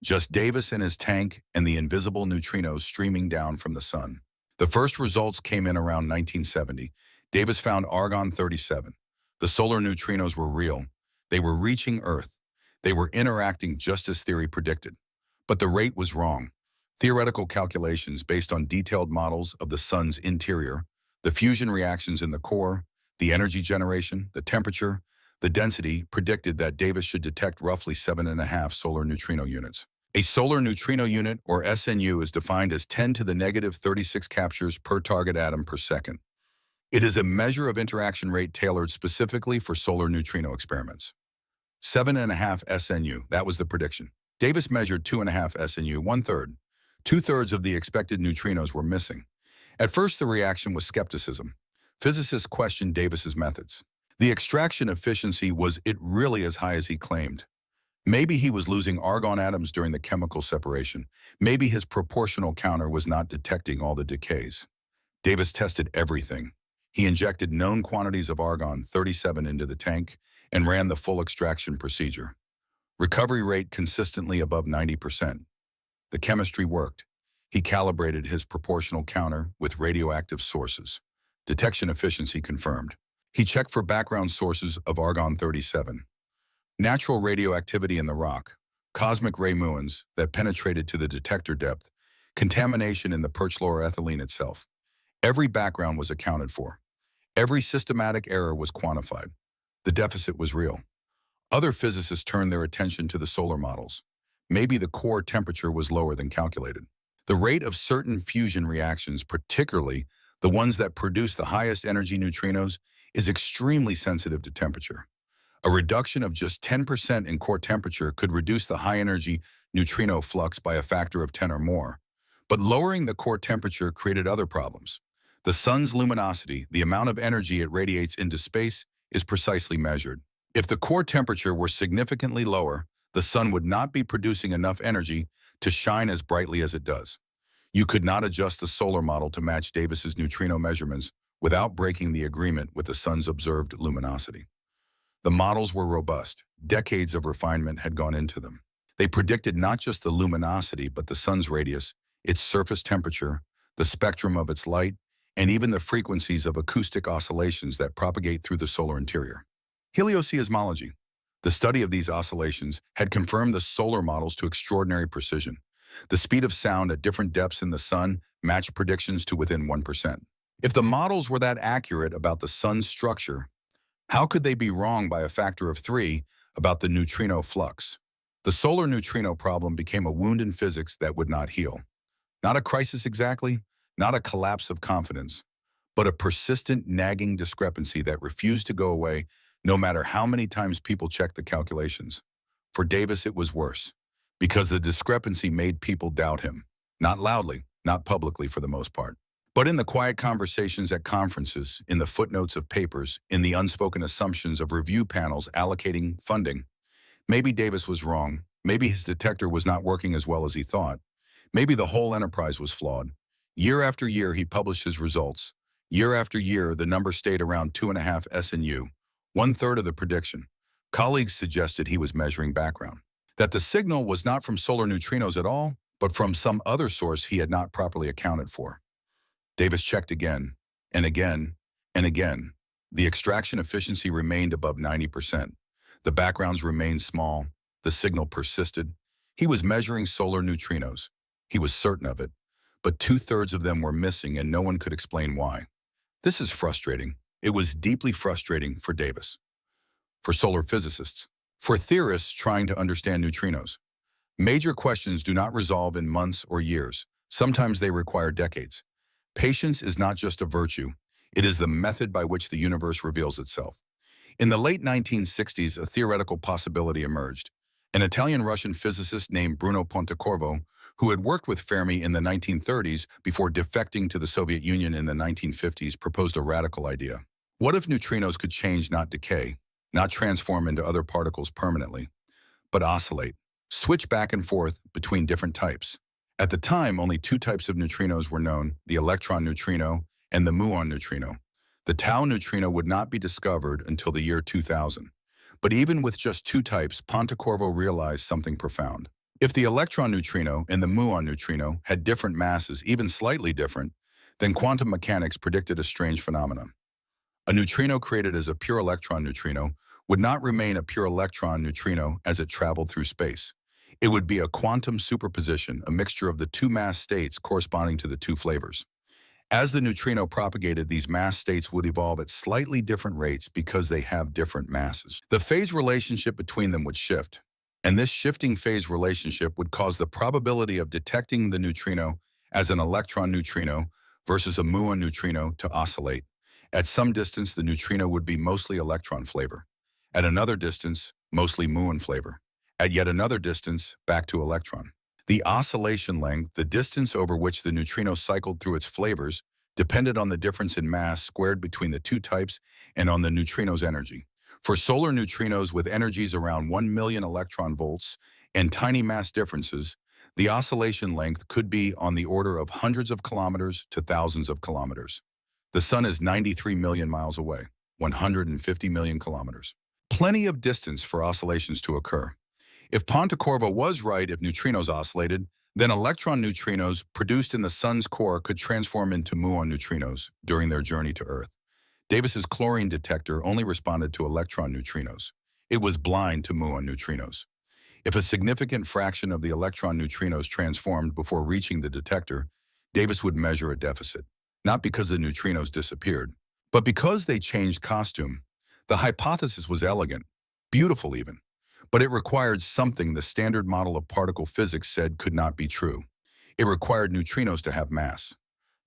S1: just Davis and his tank and the invisible neutrinos streaming down from the sun. The first results came in around 1970. Davis found argon-37. The solar neutrinos were real. They were reaching Earth. They were interacting just as theory predicted. But the rate was wrong. Theoretical calculations based on detailed models of the sun's interior, the fusion reactions in the core, the energy generation, the temperature, the density predicted that Davis should detect roughly 7.5 solar neutrino units. A solar neutrino unit, or SNU, is defined as 10 to the negative 36 captures per target atom per second. It is a measure of interaction rate tailored specifically for solar neutrino experiments. 7.5 SNU, that was the prediction. Davis measured 2.5 SNU, 1/3. 2/3 of the expected neutrinos were missing. At first, the reaction was skepticism. Physicists questioned Davis's methods. The extraction efficiency, was it really as high as he claimed? Maybe he was losing argon atoms during the chemical separation. Maybe his proportional counter was not detecting all the decays. Davis tested everything. He injected known quantities of argon-37 into the tank and ran the full extraction procedure. Recovery rate consistently above 90%. The chemistry worked. He calibrated his proportional counter with radioactive sources. Detection efficiency confirmed. He checked for background sources of argon-37. Natural radioactivity in the rock, cosmic ray muons that penetrated to the detector depth, contamination in the perchloroethylene itself. Every background was accounted for. Every systematic error was quantified. The deficit was real. Other physicists turned their attention to the solar models. Maybe the core temperature was lower than calculated. The rate of certain fusion reactions, particularly the ones that produce the highest energy neutrinos, is extremely sensitive to temperature. A reduction of just 10% in core temperature could reduce the high-energy neutrino flux by a factor of 10 or more. But lowering the core temperature created other problems. The sun's luminosity, the amount of energy it radiates into space, is precisely measured. If the core temperature were significantly lower, the sun would not be producing enough energy to shine as brightly as it does. You could not adjust the solar model to match Davis's neutrino measurements without breaking the agreement with the sun's observed luminosity. The models were robust. Decades of refinement had gone into them. They predicted not just the luminosity, but the sun's radius, its surface temperature, the spectrum of its light, and even the frequencies of acoustic oscillations that propagate through the solar interior. Helioseismology, the study of these oscillations, had confirmed the solar models to extraordinary precision. The speed of sound at different depths in the sun matched predictions to within 1%. If the models were that accurate about the sun's structure, how could they be wrong by a factor of 3 about the neutrino flux? The solar neutrino problem became a wound in physics that would not heal. Not a crisis exactly, not a collapse of confidence, but a persistent, nagging discrepancy that refused to go away no matter how many times people checked the calculations. For Davis, it was worse, because the discrepancy made people doubt him. Not loudly, not publicly for the most part, but in the quiet conversations at conferences, in the footnotes of papers, in the unspoken assumptions of review panels allocating funding. Maybe Davis was wrong. Maybe his detector was not working as well as he thought. Maybe the whole enterprise was flawed. Year after year, he published his results. Year after year, the number stayed around 2.5 SNU, 1/3 of the prediction. Colleagues suggested he was measuring background, that the signal was not from solar neutrinos at all, but from some other source he had not properly accounted for. Davis checked again, and again, and again. The extraction efficiency remained above 90%. The backgrounds remained small. The signal persisted. He was measuring solar neutrinos. He was certain of it. But 2/3 of them were missing, and no one could explain why. This is frustrating. It was deeply frustrating for Davis, for solar physicists, for theorists trying to understand neutrinos. Major questions do not resolve in months or years. Sometimes they require decades. Patience is not just a virtue. It is the method by which the universe reveals itself. In the late 1960s, a theoretical possibility emerged. An Italian-Russian physicist named Bruno Pontecorvo, who had worked with Fermi in the 1930s before defecting to the Soviet Union in the 1950s, proposed a radical idea. What if neutrinos could change, not decay, not transform into other particles permanently, but oscillate, switch back and forth between different types? At the time, only 2 types of neutrinos were known, the electron neutrino and the muon neutrino. The tau neutrino would not be discovered until the year 2000. But even with just 2 types, Pontecorvo realized something profound. If the electron neutrino and the muon neutrino had different masses, even slightly different, then quantum mechanics predicted a strange phenomenon. A neutrino created as a pure electron neutrino would not remain a pure electron neutrino as it traveled through space. It would be a quantum superposition, a mixture of the 2 mass states corresponding to the 2 flavors. As the neutrino propagated, these mass states would evolve at slightly different rates because they have different masses. The phase relationship between them would shift, and this shifting phase relationship would cause the probability of detecting the neutrino as an electron neutrino versus a muon neutrino to oscillate. At some distance, the neutrino would be mostly electron flavor. At another distance, mostly muon flavor. At yet another distance, back to electron. The oscillation length, the distance over which the neutrino cycled through its flavors, depended on the difference in mass squared between the 2 types and on the neutrino's energy. For solar neutrinos with energies around 1 million electron volts and tiny mass differences, the oscillation length could be on the order of hundreds of kilometers to thousands of kilometers. The sun is 93 million miles away, 150 million kilometers. Plenty of distance for oscillations to occur. If Pontecorvo was right, if neutrinos oscillated, then electron neutrinos produced in the sun's core could transform into muon neutrinos during their journey to Earth. Davis's chlorine detector only responded to electron neutrinos. It was blind to muon neutrinos. If a significant fraction of the electron neutrinos transformed before reaching the detector, Davis would measure a deficit, not because the neutrinos disappeared, but because they changed costume. The hypothesis was elegant, beautiful even. But it required something the standard model of particle physics said could not be true. It required neutrinos to have mass.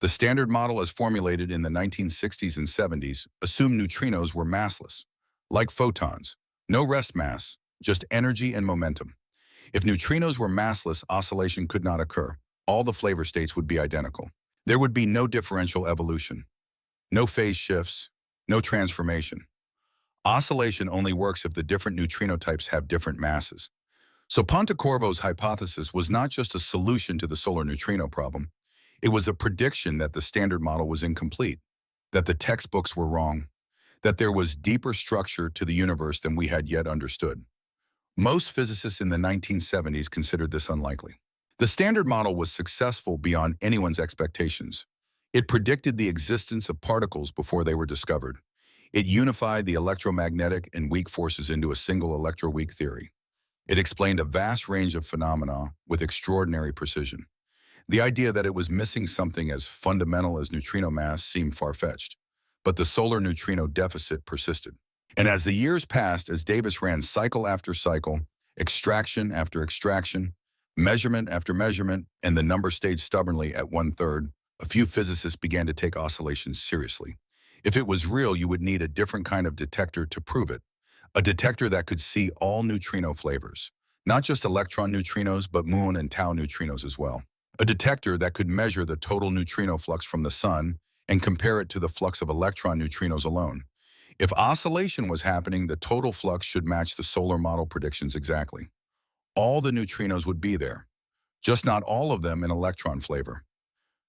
S1: The standard model as formulated in the 1960s and 70s assumed neutrinos were massless, like photons. No rest mass, just energy and momentum. If neutrinos were massless, oscillation could not occur. all the flavor states would be identical. There would be no differential evolution, no phase shifts, no transformation. Oscillation only works if the different neutrino types have different masses. So Pontecorvo's hypothesis was not just a solution to the solar neutrino problem. It was a prediction that the standard model was incomplete, that the textbooks were wrong, that there was deeper structure to the universe than we had yet understood. Most physicists in the 1970s considered this unlikely. The standard model was successful beyond anyone's expectations. It predicted the existence of particles before they were discovered. It unified the electromagnetic and weak forces into a single electroweak theory. It explained a vast range of phenomena with extraordinary precision. The idea that it was missing something as fundamental as neutrino mass seemed far-fetched, but the solar neutrino deficit persisted. And as the years passed, as Davis ran cycle after cycle, extraction after extraction, measurement after measurement, and the number stayed stubbornly at 1/3, a few physicists began to take oscillations seriously. If it was real, you would need a different kind of detector to prove it. A detector that could see all neutrino flavors, not just electron neutrinos, but muon and tau neutrinos as well. A detector that could measure the total neutrino flux from the sun and compare it to the flux of electron neutrinos alone. If oscillation was happening, the total flux should match the solar model predictions exactly. All the neutrinos would be there, just not all of them in electron flavor.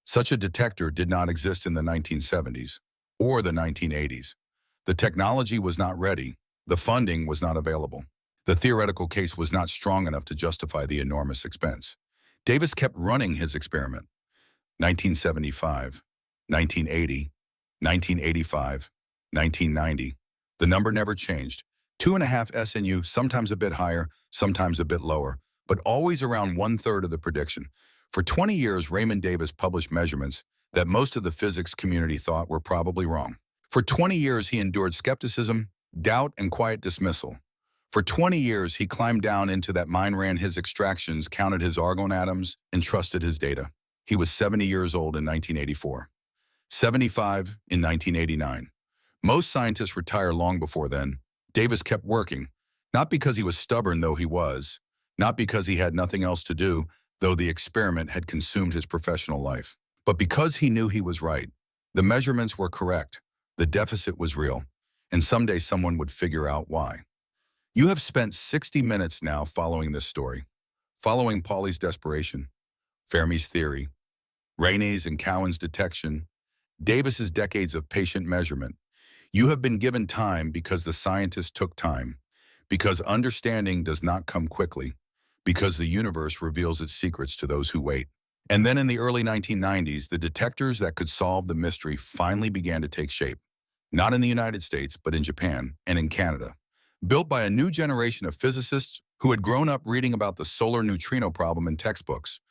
S1: Such a detector did not exist in the 1970s or the 1980s. The technology was not ready. The funding was not available. The theoretical case was not strong enough to justify the enormous expense. Davis kept running his experiment. 1975, 1980, 1985, 1990. The number never changed. 2.5 SNU, sometimes a bit higher, sometimes a bit lower, but always around 1/3 of the prediction. For 20 years, Raymond Davis published measurements that most of the physics community thought were probably wrong. For 20 years, he endured skepticism, doubt, and quiet dismissal. For 20 years, he climbed down into that mine, ran his extractions, counted his argon atoms, and trusted his data. He was 70 years old in 1984, 75 in 1989. Most scientists retire long before then. Davis kept working, not because he was stubborn, though he was, not because he had nothing else to do, though the experiment had consumed his professional life, but because he knew he was right. The measurements were correct, the deficit was real, and someday someone would figure out why. You have spent 60 minutes now following this story, following Pauli's desperation, Fermi's theory, Rainey's and Cowan's detection, Davis's decades of patient measurement. You have been given time because the scientists took time, because understanding does not come quickly, because the universe reveals its secrets to those who wait. And then in the early 1990s, the detectors that could solve the mystery finally began to take shape. Not in the United States, but in Japan and in Canada. Built by a new generation of physicists who had grown up reading about the solar neutrino problem in textbooks,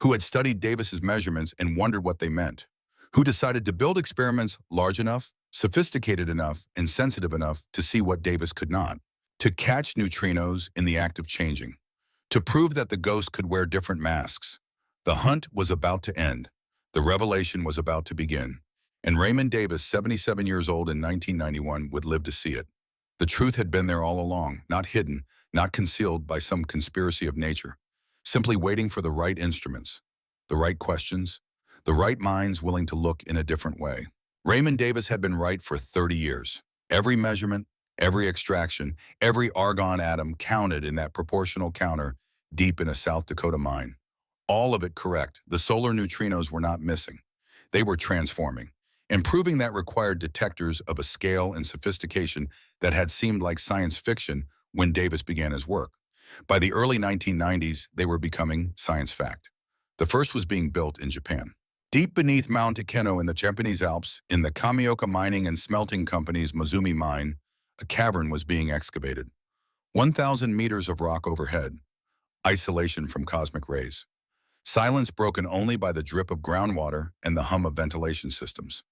S1: who had studied Davis's measurements and wondered what they meant, who decided to build experiments large enough, sophisticated enough, and sensitive enough to see what Davis could not, to catch neutrinos in the act of changing, to prove that the ghost could wear different masks. The hunt was about to end. The revelation was about to begin. And Raymond Davis, 77 years old in 1991, would live to see it. The truth had been there all along, not hidden, not concealed by some conspiracy of nature, simply waiting for the right instruments, the right questions, the right minds willing to look in a different way. Raymond Davis had been right for 30 years. Every measurement, every extraction, every argon atom counted in that proportional counter deep in a South Dakota mine. All of it correct. The solar neutrinos were not missing. They were transforming. And proving that required detectors of a scale and sophistication that had seemed like science fiction when Davis began his work. By the early 1990s, they were becoming science fact. The first was being built in Japan. Deep beneath Mount Ikeno in the Japanese Alps, in the Kamioka Mining and Smelting Company's Mozumi mine, a cavern was being excavated. 1,000 meters of rock overhead. Isolation from cosmic rays. Silence broken only by the drip of groundwater and the hum of ventilation systems.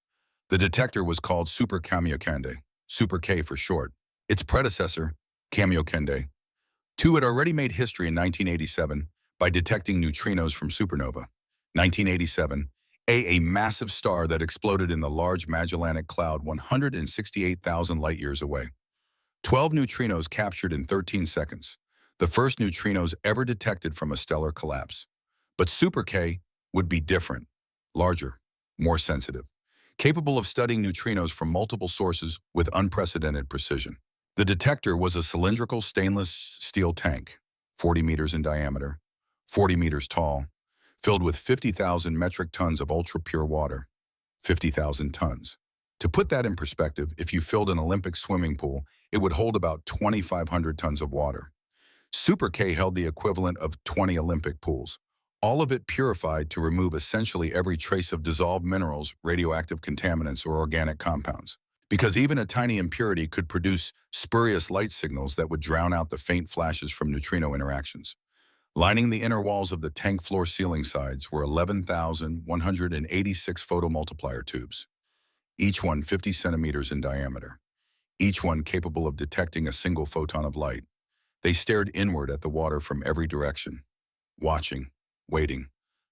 S1: The detector was called Super Kamiokande, Super K for short. Its predecessor, Kamiokande, 2 had already made history in 1987 by detecting neutrinos from supernova. 1987, a massive star that exploded in the Large Magellanic Cloud 168,000 light-years away. 12 neutrinos captured in 13 seconds, the first neutrinos ever detected from a stellar collapse. But Super K, would be different, larger, more sensitive, capable of studying neutrinos from multiple sources with unprecedented precision. The detector was a cylindrical stainless steel tank, 40 meters in diameter, 40 meters tall, filled with 50,000 metric tons of ultra-pure water. 50,000 tons. To put that in perspective, if you filled an Olympic swimming pool, it would hold about 2,500 tons of water. Super K held the equivalent of 20 Olympic pools, all of it purified to remove essentially every trace of dissolved minerals, radioactive contaminants, or organic compounds. Because even a tiny impurity could produce spurious light signals that would drown out the faint flashes from neutrino interactions. Lining the inner walls of the tank floor ceiling sides were 11,186 photomultiplier tubes, each one 50 centimeters in diameter, each one capable of detecting a single photon of light. They stared inward at the water from every direction, watching, waiting.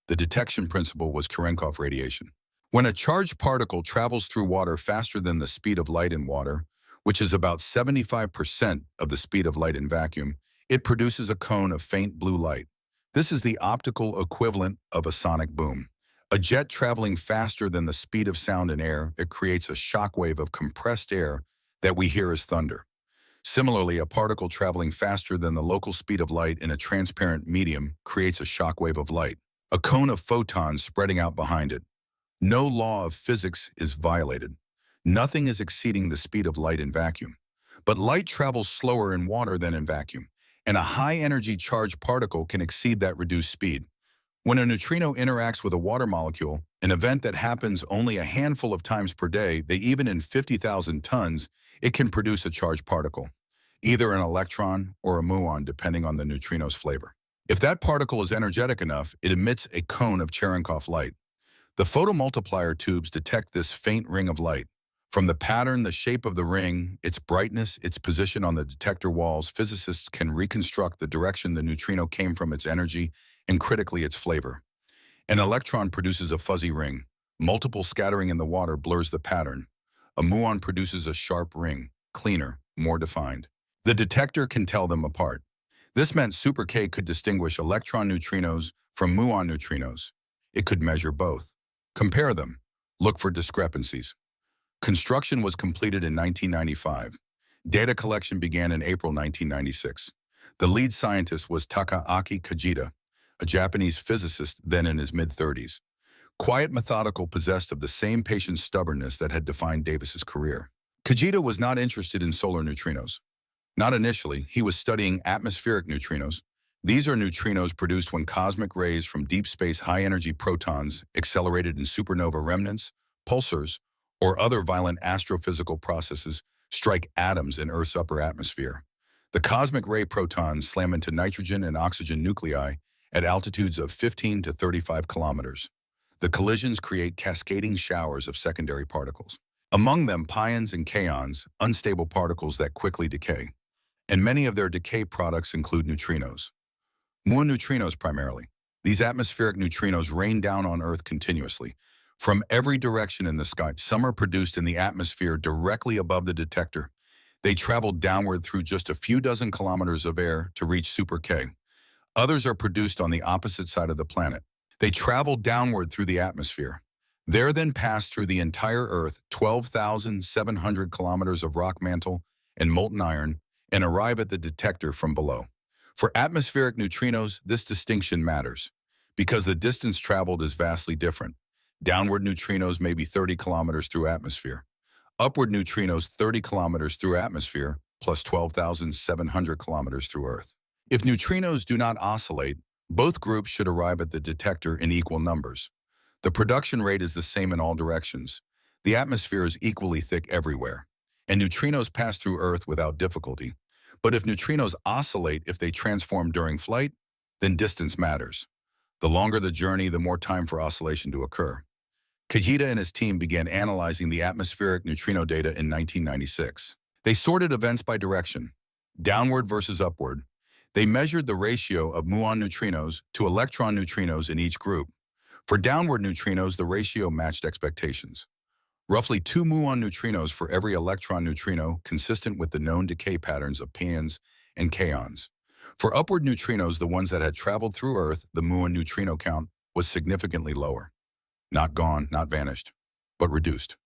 S1: The detection principle was Cherenkov radiation. When a charged particle travels through water faster than the speed of light in water, which is about 75% of the speed of light in vacuum, it produces a cone of faint blue light. This is the optical equivalent of a sonic boom. A jet traveling faster than the speed of sound in air, it creates a shock wave of compressed air that we hear as thunder. Similarly, a particle traveling faster than the local speed of light in a transparent medium creates a shock wave of light, a cone of photons spreading out behind it. No law of physics is violated. Nothing is exceeding the speed of light in vacuum. But light travels slower in water than in vacuum, and a high-energy charged particle can exceed that reduced speed. When a neutrino interacts with a water molecule, an event that happens only a handful of times per day, even in 50,000 tons, it can produce a charged particle, either an electron or a muon depending on the neutrino's flavor. If that particle is energetic enough, it emits a cone of Cherenkov light. The photomultiplier tubes detect this faint ring of light. From the pattern, the shape of the ring, its brightness, its position on the detector walls, physicists can reconstruct the direction the neutrino came from, its energy, and critically its flavor. An electron produces a fuzzy ring. Multiple scattering in the water blurs the pattern. A muon produces a sharp ring, cleaner, more defined. The detector can tell them apart. This meant Super K could distinguish electron neutrinos from muon neutrinos. It could measure both. Compare them. Look for discrepancies. Construction was completed in 1995. Data collection began in April 1996. The lead scientist was Takaaki Kajita, a Japanese physicist then in his mid-30s. Quiet, methodical, possessed of the same patient stubbornness that had defined Davis's career. Kajita was not interested in solar neutrinos. Not initially. He was studying atmospheric neutrinos. These are neutrinos produced when cosmic rays from deep space high-energy protons accelerated in supernova remnants, pulsars, or other violent astrophysical processes strike atoms in Earth's upper atmosphere. The cosmic ray protons slam into nitrogen and oxygen nuclei at altitudes of 15 to 35 kilometers. The collisions create cascading showers of secondary particles. Among them, pions and kaons, unstable particles that quickly decay. And many of their decay products include neutrinos. Muon neutrinos primarily. These atmospheric neutrinos rain down on Earth continuously. From every direction in the sky, some are produced in the atmosphere directly above the detector. They travel downward through just a few dozen kilometers of air to reach Super K. Others are produced on the opposite side of the planet. They travel downward through the atmosphere. They're then passed through the entire Earth, 12,700 kilometers of rock mantle and molten iron, and arrive at the detector from below. For atmospheric neutrinos, this distinction matters, because the distance traveled is vastly different. Downward neutrinos may be 30 kilometers through atmosphere. Upward neutrinos 30 kilometers through atmosphere, plus 12,700 kilometers through Earth. If neutrinos do not oscillate, both groups should arrive at the detector in equal numbers. The production rate is the same in all directions. The atmosphere is equally thick everywhere, and neutrinos pass through Earth without difficulty. But if neutrinos oscillate if they transform during flight, then distance matters. The longer the journey, the more time for oscillation to occur. Kajita and his team began analyzing the atmospheric neutrino data in 1996. They sorted events by direction, downward versus upward. They measured the ratio of muon neutrinos to electron neutrinos in each group. For downward neutrinos, the ratio matched expectations. Roughly 2 muon neutrinos for every electron neutrino, consistent with the known decay patterns of pions and kaons. For upward neutrinos, the ones that had traveled through Earth, the muon neutrino count was significantly lower. Not gone, not vanished, but reduced.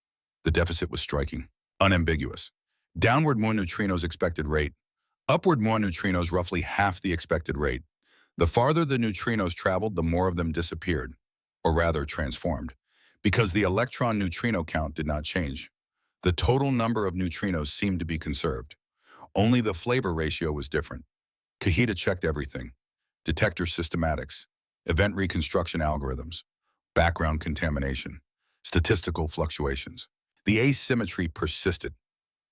S1: The deficit was striking, unambiguous. Downward muon neutrinos expected rate. Upward muon neutrinos roughly half the expected rate. The farther the neutrinos traveled, the more of them disappeared, or rather transformed, because the electron neutrino count did not change. The total number of neutrinos seemed to be conserved. Only the flavor ratio was different. Kahita checked everything: detector systematics, event reconstruction algorithms, background contamination, statistical fluctuations. The asymmetry persisted.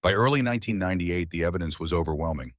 S1: By early 1998, the evidence was overwhelming.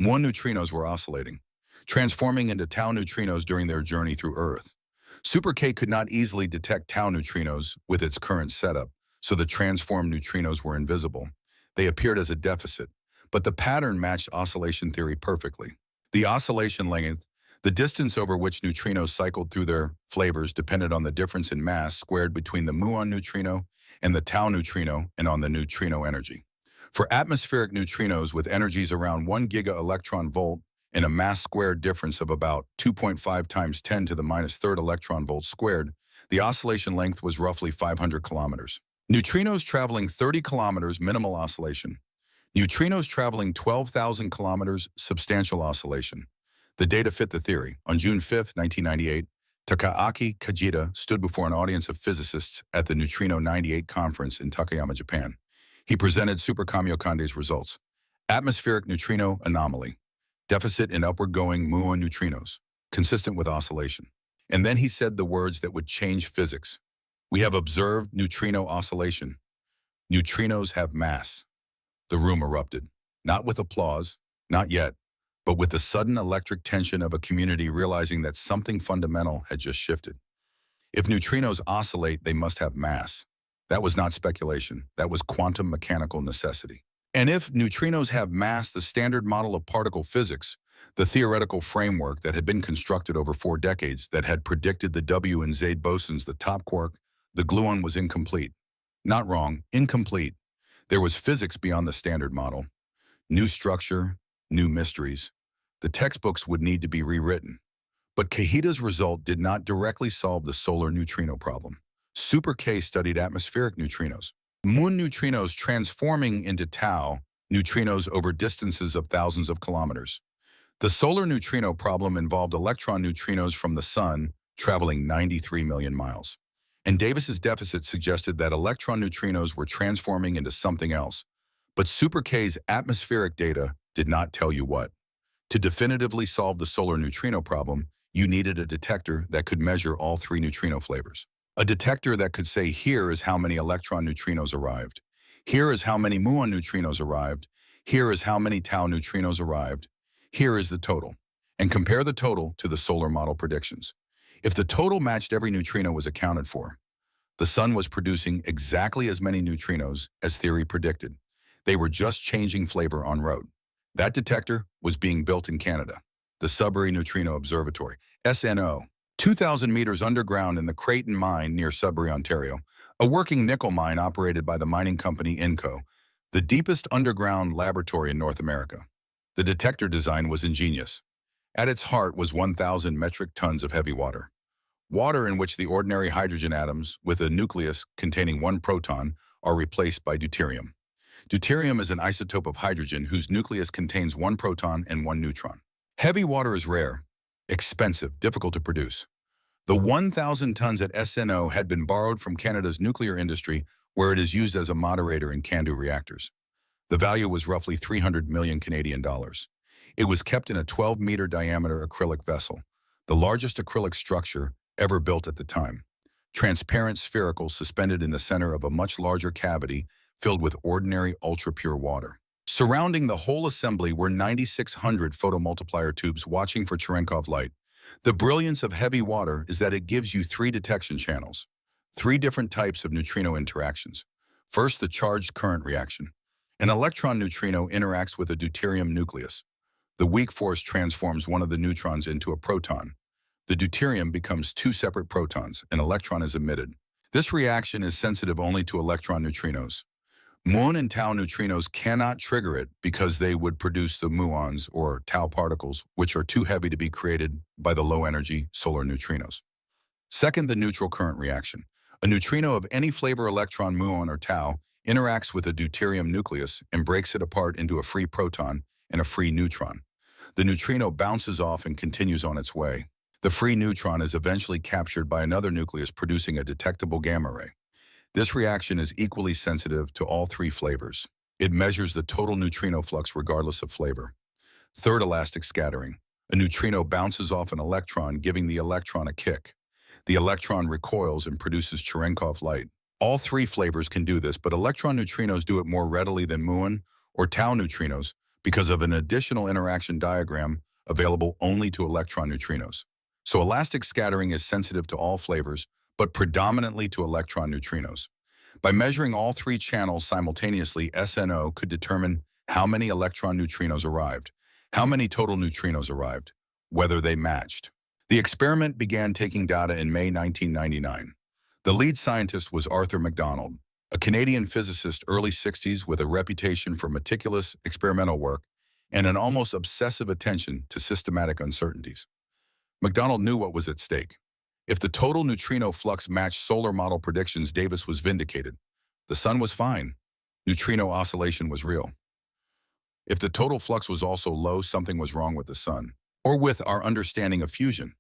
S1: Muon neutrinos were oscillating, transforming into tau neutrinos during their journey through Earth. Super K could not easily detect tau neutrinos with its current setup, so the transformed neutrinos were invisible. They appeared as a deficit, but the pattern matched oscillation theory perfectly. The oscillation length, the distance over which neutrinos cycled through their flavors, depended on the difference in mass squared between the muon neutrino and the tau neutrino and on the neutrino energy. For atmospheric neutrinos with energies around 1 giga-electron volt and a mass squared difference of about 2.5 times 10 to the minus third electron volt squared, the oscillation length was roughly 500 kilometers. Neutrinos traveling 30 kilometers, minimal oscillation. Neutrinos traveling 12,000 kilometers, substantial oscillation. The data fit the theory. On June 5, 1998, Takaaki Kajita stood before an audience of physicists at the Neutrino 98 conference in Takayama, Japan. He presented Super Kamiokande's results. Atmospheric neutrino anomaly. Deficit in upward-going muon neutrinos, consistent with oscillation. And then he said the words that would change physics. We have observed neutrino oscillation. Neutrinos have mass. The room erupted, not with applause, not yet, but with the sudden electric tension of a community realizing that something fundamental had just shifted. If neutrinos oscillate, they must have mass. That was not speculation. That was quantum mechanical necessity. And if neutrinos have mass, the standard model of particle physics, the theoretical framework that had been constructed over 4 decades that had predicted the W and Z bosons, the top quark, the gluon, was incomplete. Not wrong, incomplete. There was physics beyond the standard model. New structure, new mysteries. The textbooks would need to be rewritten. But Kahita's result did not directly solve the solar neutrino problem. Super K studied atmospheric neutrinos. Muon neutrinos transforming into tau neutrinos over distances of thousands of kilometers. The solar neutrino problem involved electron neutrinos from the sun traveling 93 million miles. And Davis's deficit suggested that electron neutrinos were transforming into something else. But Super K's atmospheric data did not tell you what. To definitively solve the solar neutrino problem, you needed a detector that could measure all 3 neutrino flavors. A detector that could say, here is how many electron neutrinos arrived. Here is how many muon neutrinos arrived. Here is how many tau neutrinos arrived. Here is the total. And compare the total to the solar model predictions. If the total matched every neutrino was accounted for, the sun was producing exactly as many neutrinos as theory predicted. They were just changing flavor en route. That detector was being built in Canada. The Sudbury Neutrino Observatory, SNO, 2,000 meters underground in the Creighton Mine near Sudbury, Ontario, a working nickel mine operated by the mining company Inco, the deepest underground laboratory in North America. The detector design was ingenious. At its heart was 1,000 metric tons of heavy water. Water in which the ordinary hydrogen atoms with a nucleus containing 1 proton are replaced by deuterium. Deuterium is an isotope of hydrogen whose nucleus contains 1 proton and 1 neutron. Heavy water is rare, expensive, difficult to produce. The 1,000 tons at SNO had been borrowed from Canada's nuclear industry, where it is used as a moderator in CANDU reactors. The value was roughly 300 million Canadian dollars. It was kept in a 12-meter diameter acrylic vessel, the largest acrylic structure ever built at the time. Transparent spherical suspended in the center of a much larger cavity filled with ordinary ultra-pure water. Surrounding the whole assembly were 9,600 photomultiplier tubes watching for Cherenkov light. The brilliance of heavy water is that it gives you 3 detection channels, 3 different types of neutrino interactions. First, the charged current reaction. An electron neutrino interacts with a deuterium nucleus. The weak force transforms one of the neutrons into a proton. The deuterium becomes 2 separate protons. An electron is emitted. This reaction is sensitive only to electron neutrinos. Muon and tau neutrinos cannot trigger it because they would produce the muons or tau particles, which are too heavy to be created by the low-energy solar neutrinos. Second, the neutral current reaction. A neutrino of any flavor electron muon or tau interacts with a deuterium nucleus and breaks it apart into a free proton and a free neutron. The neutrino bounces off and continues on its way. The free neutron is eventually captured by another nucleus producing a detectable gamma ray. This reaction is equally sensitive to all three flavors. It measures the total neutrino flux regardless of flavor. Third, elastic scattering. A neutrino bounces off an electron, giving the electron a kick. The electron recoils and produces Cherenkov light. All three flavors can do this, but electron neutrinos do it more readily than muon or tau neutrinos because of an additional interaction diagram available only to electron neutrinos. So elastic scattering is sensitive to all flavors, but predominantly to electron neutrinos. By measuring all three channels simultaneously, SNO could determine how many electron neutrinos arrived, how many total neutrinos arrived, whether they matched. The experiment began taking data in May 1999. The lead scientist was Arthur MacDonald, a Canadian physicist early 60s with a reputation for meticulous experimental work and an almost obsessive attention to systematic uncertainties. MacDonald knew what was at stake. If the total neutrino flux matched solar model predictions, Davis was vindicated. The sun was fine. Neutrino oscillation was real. If the total flux was also low, something was wrong with the sun, or with our understanding of fusion,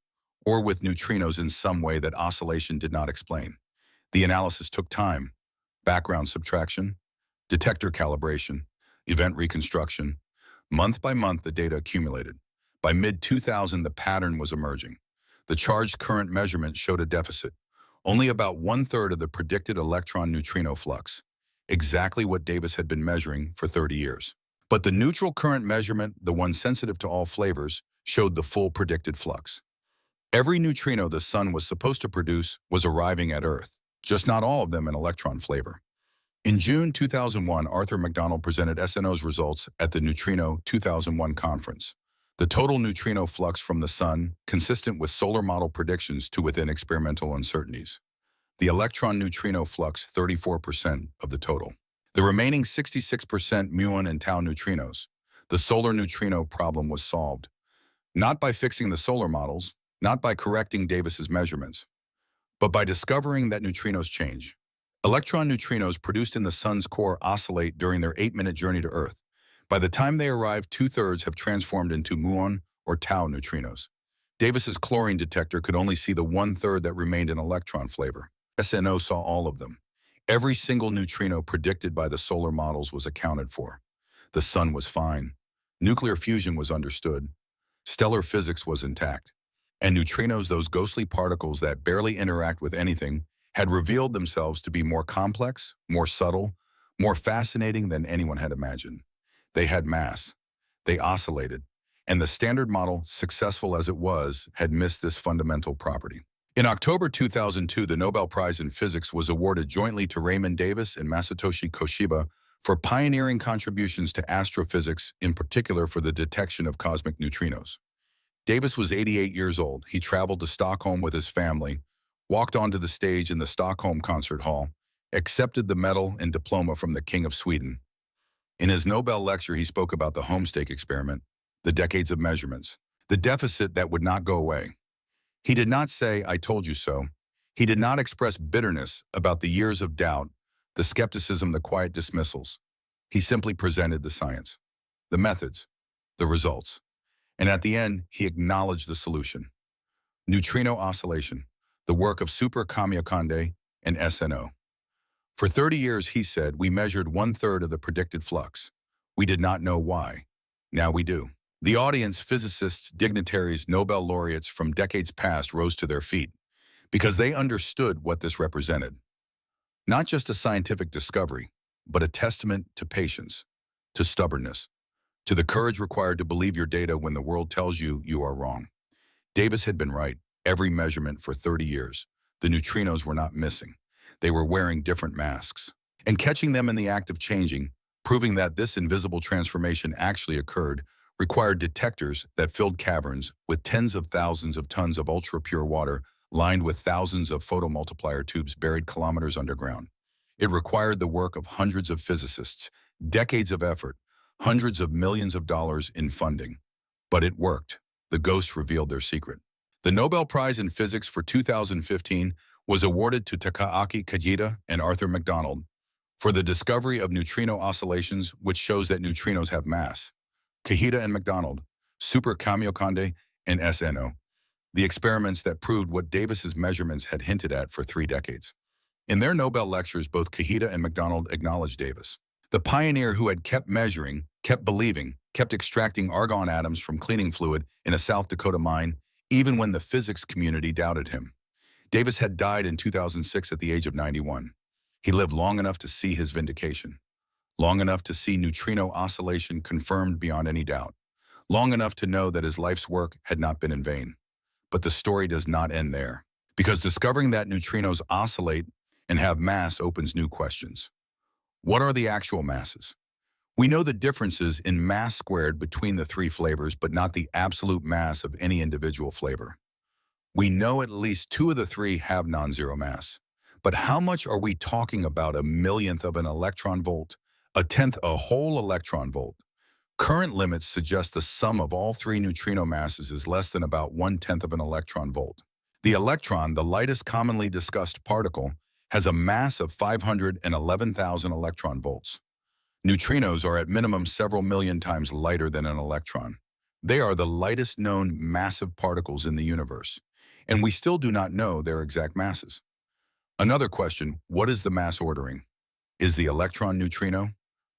S1: or with neutrinos in some way that oscillation did not explain. The analysis took time: background subtraction, detector calibration, event reconstruction. Month by month, the data accumulated. By mid-2000, the pattern was emerging. The charged current measurement showed a deficit, only about 1/3 of the predicted electron neutrino flux, exactly what Davis had been measuring for 30 years. But the neutral current measurement, the one sensitive to all flavors, showed the full predicted flux. Every neutrino the sun was supposed to produce was arriving at Earth, just not all of them in electron flavor. In June 2001, Arthur MacDonald presented SNO's results at the Neutrino 2001 conference. The total neutrino flux from the sun, consistent with solar model predictions to within experimental uncertainties. The electron neutrino flux, 34% of the total. The remaining 66% muon and tau neutrinos. The solar neutrino problem was solved, not by fixing the solar models, not by correcting Davis's measurements, but by discovering that neutrinos change. Electron neutrinos produced in the sun's core oscillate during their 8-minute journey to Earth. By the time they arrive, 2/3 have transformed into muon or tau neutrinos. Davis's chlorine detector could only see the 1/3 that remained in electron flavor. SNO saw all of them. Every single neutrino predicted by the solar models was accounted for. The sun was fine. Nuclear fusion was understood. Stellar physics was intact. And neutrinos, those ghostly particles that barely interact with anything, had revealed themselves to be more complex, more subtle, more fascinating than anyone had imagined. They had mass. They oscillated. And the Standard Model, successful as it was, had missed this fundamental property. In October 2002, the Nobel Prize in Physics was awarded jointly to Raymond Davis and Masatoshi Koshiba for pioneering contributions to astrophysics, in particular for the detection of cosmic neutrinos. Davis was 88 years old. He traveled to Stockholm with his family, walked onto the stage in the Stockholm Concert Hall, accepted the medal and diploma from the King of Sweden. In his Nobel lecture, he spoke about the homestake experiment, the decades of measurements, the deficit that would not go away. He did not say, "I told you so." He did not express bitterness about the years of doubt, the skepticism, the quiet dismissals. He simply presented the science, the methods, the results. And at the end, he acknowledged the solution. Neutrino oscillation, the work of Super Kamiokande and SNO. For 30 years, he said, we measured 1/3 of the predicted flux. We did not know why. Now we do. The audience, physicists, dignitaries, Nobel laureates from decades past rose to their feet because they understood what this represented. Not just a scientific discovery, but a testament to patience, to stubbornness, to the courage required to believe your data when the world tells you you are wrong. Davis had been right. Every measurement for 30 years. The neutrinos were not missing. They were wearing different masks. And catching them in the act of changing, proving that this invisible transformation actually occurred, required detectors that filled caverns with tens of thousands of tons of ultra-pure water lined with thousands of photomultiplier tubes buried kilometers underground. It required the work of hundreds of physicists, decades of effort, hundreds of millions of dollars in funding. But it worked. The ghosts revealed their secret. The Nobel Prize in Physics for 2015 was awarded to Takaaki Kajita and Arthur MacDonald for the discovery of neutrino oscillations, which shows that neutrinos have mass. Kajita and MacDonald, Super Kamiokande and SNO, the experiments that proved what Davis's measurements had hinted at for 3 decades. In their Nobel lectures, both Kajita and MacDonald acknowledged Davis, the pioneer who had kept measuring, kept believing, kept extracting argon atoms from cleaning fluid in a South Dakota mine, even when the physics community doubted him. Davis had died in 2006 at the age of 91. He lived long enough to see his vindication, long enough to see neutrino oscillation confirmed beyond any doubt, long enough to know that his life's work had not been in vain. But the story does not end there, because discovering that neutrinos oscillate and have mass opens new questions. What are the actual masses? We know the differences in mass squared between the 3 flavors, but not the absolute mass of any individual flavor. We know at least 2 of the 3 have non-zero mass. But how much are we talking about? A millionth of an electron volt? A tenth a whole electron volt? Current limits suggest the sum of all 3 neutrino masses is less than about 1/10 of an electron volt. The electron, the lightest commonly discussed particle, has a mass of 511,000 electron volts. Neutrinos are at minimum several million times lighter than an electron. They are the lightest known massive particles in the universe, and we still do not know their exact masses. Another question, what is the mass ordering? Is the electron neutrino,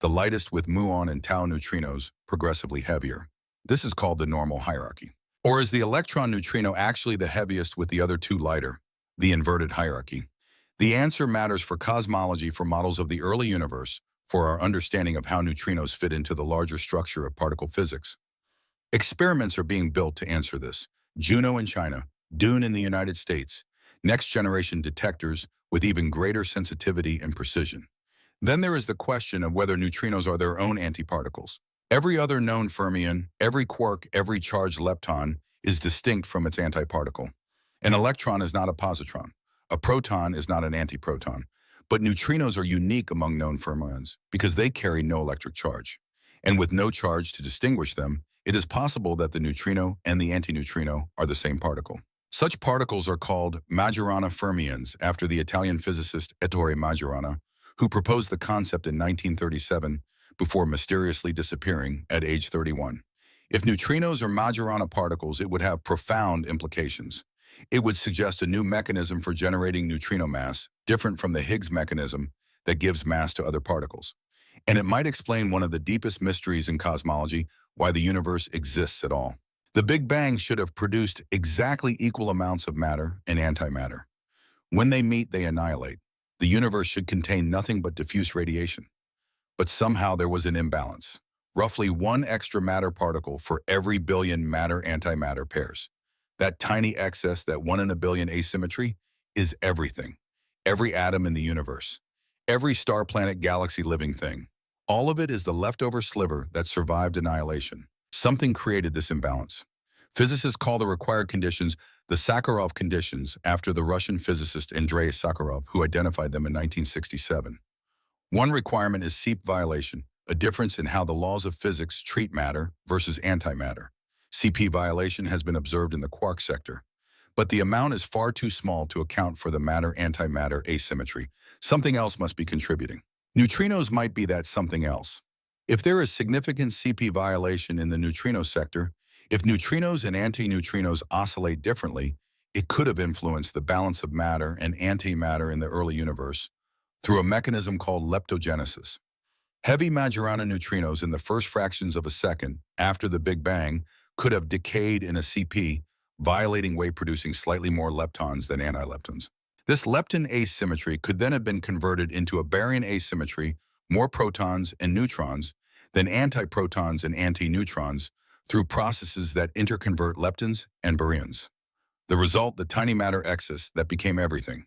S1: the lightest with muon and tau neutrinos, progressively heavier? This is called the normal hierarchy. Or is the electron neutrino actually the heaviest with the other 2 lighter, the inverted hierarchy? The answer matters for cosmology, for models of the early universe, for our understanding of how neutrinos fit into the larger structure of particle physics. Experiments are being built to answer this. Juno in China, Dune in the United States, next-generation detectors with even greater sensitivity and precision. Then there is the question of whether neutrinos are their own antiparticles. Every other known fermion, every quark, every charged lepton is distinct from its antiparticle. An electron is not a positron. A proton is not an antiproton. But neutrinos are unique among known fermions because they carry no electric charge. And with no charge to distinguish them, it is possible that the neutrino and the antineutrino are the same particle. Such particles are called Majorana fermions, after the Italian physicist Ettore Majorana, who proposed the concept in 1937 before mysteriously disappearing at age 31. If neutrinos are Majorana particles, it would have profound implications. It would suggest a new mechanism for generating neutrino mass, different from the Higgs mechanism that gives mass to other particles. And it might explain one of the deepest mysteries in cosmology, why the universe exists at all. The Big Bang should have produced exactly equal amounts of matter and antimatter. When they meet, they annihilate. The universe should contain nothing but diffuse radiation. But somehow there was an imbalance. Roughly 1 extra matter particle for every billion matter-antimatter pairs. That tiny excess, that 1 in a billion asymmetry, is everything. Every atom in the universe. Every star, planet, galaxy, living thing. All of it is the leftover sliver that survived annihilation. Something created this imbalance. Physicists call the required conditions the Sakharov conditions, after the Russian physicist Andrei Sakharov, who identified them in 1967. One requirement is CP violation, a difference in how the laws of physics treat matter versus antimatter. CP violation has been observed in the quark sector, but the amount is far too small to account for the matter-antimatter asymmetry. Something else must be contributing. Neutrinos might be that something else. If there is significant CP violation in the neutrino sector, if neutrinos and antineutrinos oscillate differently, it could have influenced the balance of matter and antimatter in the early universe through a mechanism called leptogenesis. Heavy Majorana neutrinos in the first fractions of a second after the Big Bang could have decayed in a CP, violating way, producing slightly more leptons than antileptons. This lepton asymmetry could then have been converted into a baryon asymmetry, more protons and neutrons than antiprotons and antineutrons, through processes that interconvert leptons and baryons. The result, the tiny matter excess that became everything.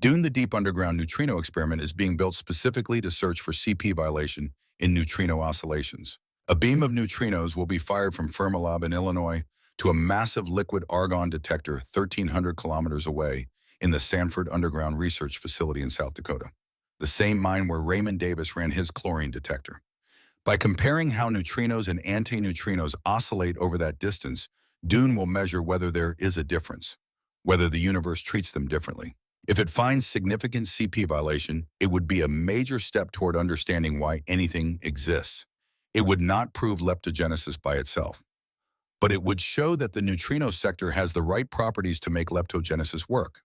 S1: Dune, the deep underground neutrino experiment, is being built specifically to search for CP violation in neutrino oscillations. A beam of neutrinos will be fired from Fermilab in Illinois to a massive liquid argon detector 1,300 kilometers away in the Sanford Underground Research Facility in South Dakota, the same mine where Raymond Davis ran his chlorine detector. By comparing how neutrinos and antineutrinos oscillate over that distance, Dune will measure whether there is a difference, whether the universe treats them differently. If it finds significant CP violation, it would be a major step toward understanding why anything exists. It would not prove leptogenesis by itself, but it would show that the neutrino sector has the right properties to make leptogenesis work.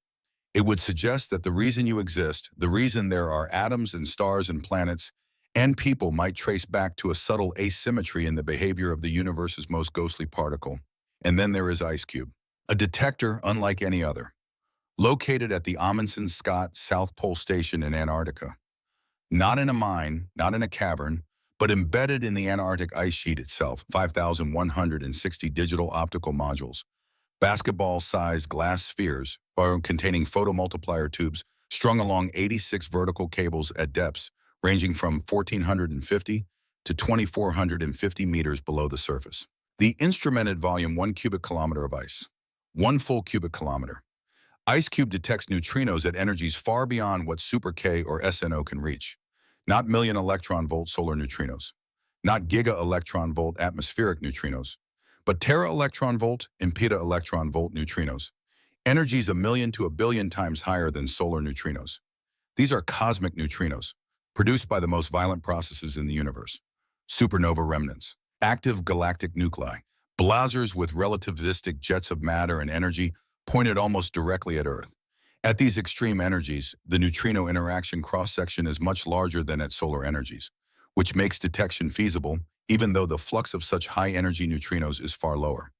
S1: It would suggest that the reason you exist, the reason there are atoms and stars and planets and people might trace back to a subtle asymmetry in the behavior of the universe's most ghostly particle. And then there is IceCube, a detector unlike any other, located at the Amundsen-Scott South Pole Station in Antarctica. Not in a mine, not in a cavern, but embedded in the Antarctic ice sheet itself, 5,160 digital optical modules, basketball-sized glass spheres containing photomultiplier tubes strung along 86 vertical cables at depths ranging from 1,450 to 2,450 meters below the surface. The instrumented volume 1 cubic kilometer of ice. 1 full cubic kilometer. IceCube detects neutrinos at energies far beyond what Super K or SNO can reach. Not million electron volt solar neutrinos. Not giga electron volt atmospheric neutrinos. But tera electron volt and peta electron volt neutrinos. Energies a million to a billion times higher than solar neutrinos. These are cosmic neutrinos, produced by the most violent processes in the universe. Supernova remnants. Active galactic nuclei. Blazars with relativistic jets of matter and energy pointed almost directly at Earth. At these extreme energies, the neutrino interaction cross-section is much larger than at solar energies, which makes detection feasible, even though the flux of such high-energy neutrinos is far lower.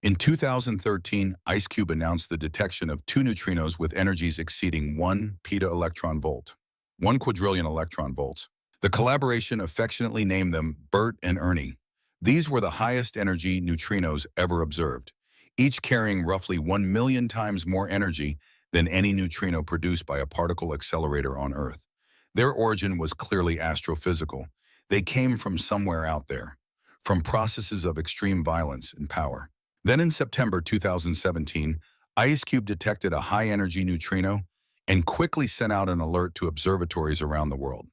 S1: In 2013, IceCube announced the detection of 2 neutrinos with energies exceeding 1 peta-electron volt, 1 quadrillion electron volts. The collaboration affectionately named them Bert and Ernie. These were the highest energy neutrinos ever observed, each carrying roughly 1 million times more energy than any neutrino produced by a particle accelerator on Earth. Their origin was clearly astrophysical. They came from somewhere out there, from processes of extreme violence and power. Then in September 2017, IceCube detected a high-energy neutrino and quickly sent out an alert to observatories around the world.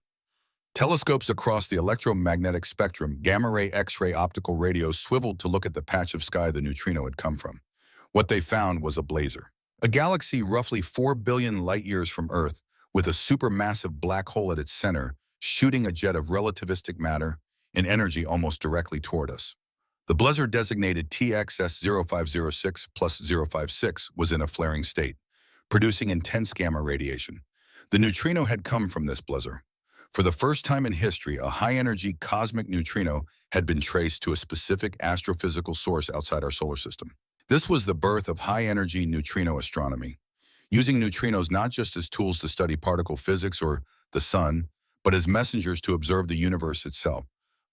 S1: Telescopes across the electromagnetic spectrum, gamma-ray, X-ray optical radios swiveled to look at the patch of sky the neutrino had come from. What they found was a blazer. A galaxy roughly 4 billion light-years from Earth, with a supermassive black hole at its center, shooting a jet of relativistic matter and energy almost directly toward us. The blazer designated TXS0506 plus 056 was in a flaring state, producing intense gamma radiation. The neutrino had come from this blazer. For the first time in history, a high-energy cosmic neutrino had been traced to a specific astrophysical source outside our solar system. This was the birth of high-energy neutrino astronomy, using neutrinos not just as tools to study particle physics or the sun, but as messengers to observe the universe itself.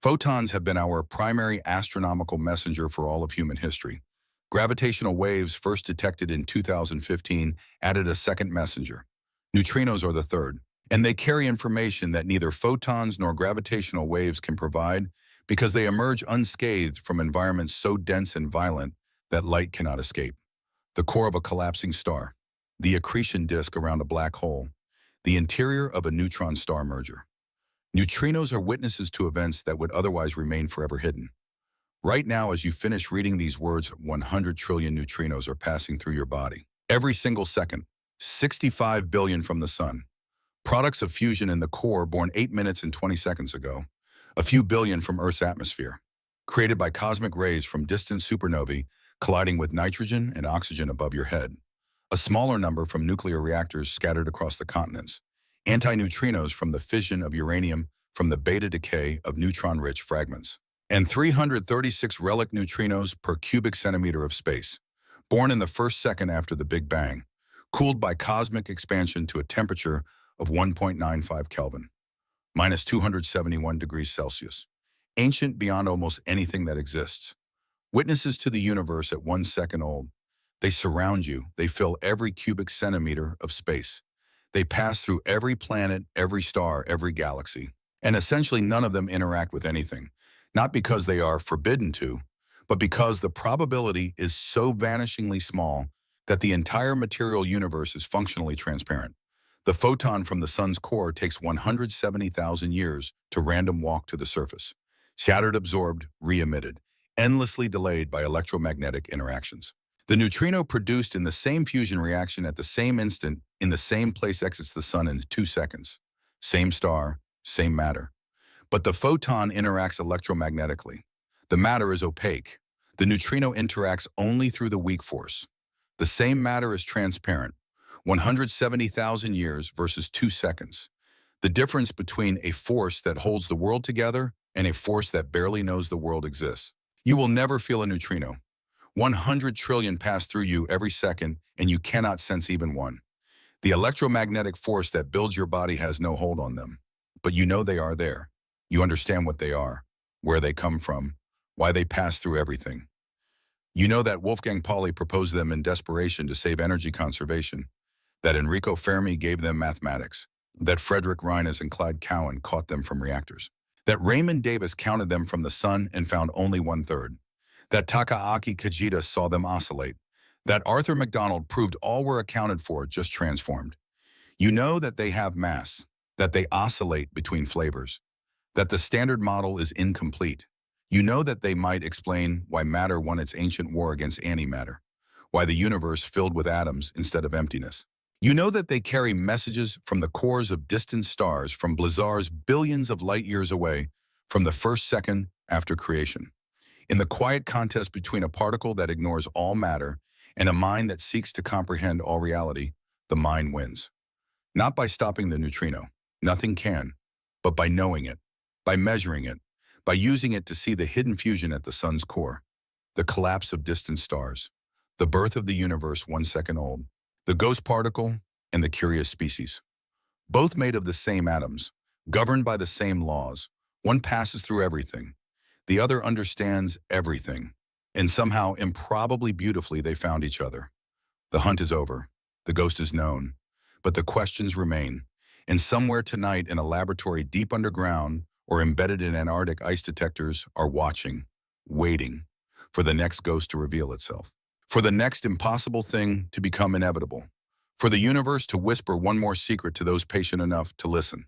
S1: Photons have been our primary astronomical messenger for all of human history. Gravitational waves, first detected in 2015, added a second messenger. Neutrinos are the third, and they carry information that neither photons nor gravitational waves can provide because they emerge unscathed from environments so dense and violent that light cannot escape. The core of a collapsing star, the accretion disk around a black hole, the interior of a neutron star merger. Neutrinos are witnesses to events that would otherwise remain forever hidden. Right now, as you finish reading these words, 100 trillion neutrinos are passing through your body. Every single second, 65 billion from the sun. Products of fusion in the core born 8 minutes and 20 seconds ago. A few billion from Earth's atmosphere. Created by cosmic rays from distant supernovae colliding with nitrogen and oxygen above your head. A smaller number from nuclear reactors scattered across the continents. Antineutrinos from the fission of uranium from the beta decay of neutron-rich fragments. And 336 relic neutrinos per cubic centimeter of space, born in the first second after the Big Bang, cooled by cosmic expansion to a temperature of 1.95 Kelvin, minus 271 degrees Celsius, ancient beyond almost anything that exists. Witnesses to the universe at 1 second old. They surround you. They fill every cubic centimeter of space. They pass through every planet, every star, every galaxy. And essentially none of them interact with anything. Not because they are forbidden to, but because the probability is so vanishingly small that the entire material universe is functionally transparent. The photon from the sun's core takes 170,000 years to random walk to the surface. Shattered, absorbed, re-emitted. endlessly delayed by electromagnetic interactions. The neutrino produced in the same fusion reaction at the same instant in the same place exits the sun in 2 seconds. Same star, same matter. But the photon interacts electromagnetically. The matter is opaque. The neutrino interacts only through the weak force. The same matter is transparent. 170,000 years versus 2 seconds. The difference between a force that holds the world together and a force that barely knows the world exists. You will never feel a neutrino. 100 trillion pass through you every second, and you cannot sense even one. The electromagnetic force that builds your body has no hold on them. But you know they are there. You understand what they are, where they come from, why they pass through everything. You know that Wolfgang Pauli proposed them in desperation to save energy conservation, that Enrico Fermi gave them mathematics, that Frederick Reines and Clyde Cowan caught them from reactors, that Raymond Davis counted them from the sun and found only 1/3, that Takaaki Kajita saw them oscillate, that Arthur MacDonald proved all were accounted for, just transformed. You know that they have mass, that they oscillate between flavors, that the standard model is incomplete. You know that they might explain why matter won its ancient war against antimatter, why the universe filled with atoms instead of emptiness. You know that they carry messages from the cores of distant stars, from blazars billions of light years away, from the first second after creation. In the quiet contest between a particle that ignores all matter and a mind that seeks to comprehend all reality, the mind wins. Not by stopping the neutrino, nothing can, but by knowing it, by measuring it, by using it to see the hidden fusion at the sun's core, the collapse of distant stars, the birth of the universe 1 second old, the ghost particle and the curious species. Both made of the same atoms, governed by the same laws. One passes through everything. The other understands everything. And somehow, improbably beautifully, they found each other. The hunt is over. The ghost is known. But the questions remain. And somewhere tonight in a laboratory deep underground or embedded in Antarctic ice detectors are watching, waiting for the next ghost to reveal itself, for the next impossible thing to become inevitable, for the universe to whisper one more secret to those patient enough to listen.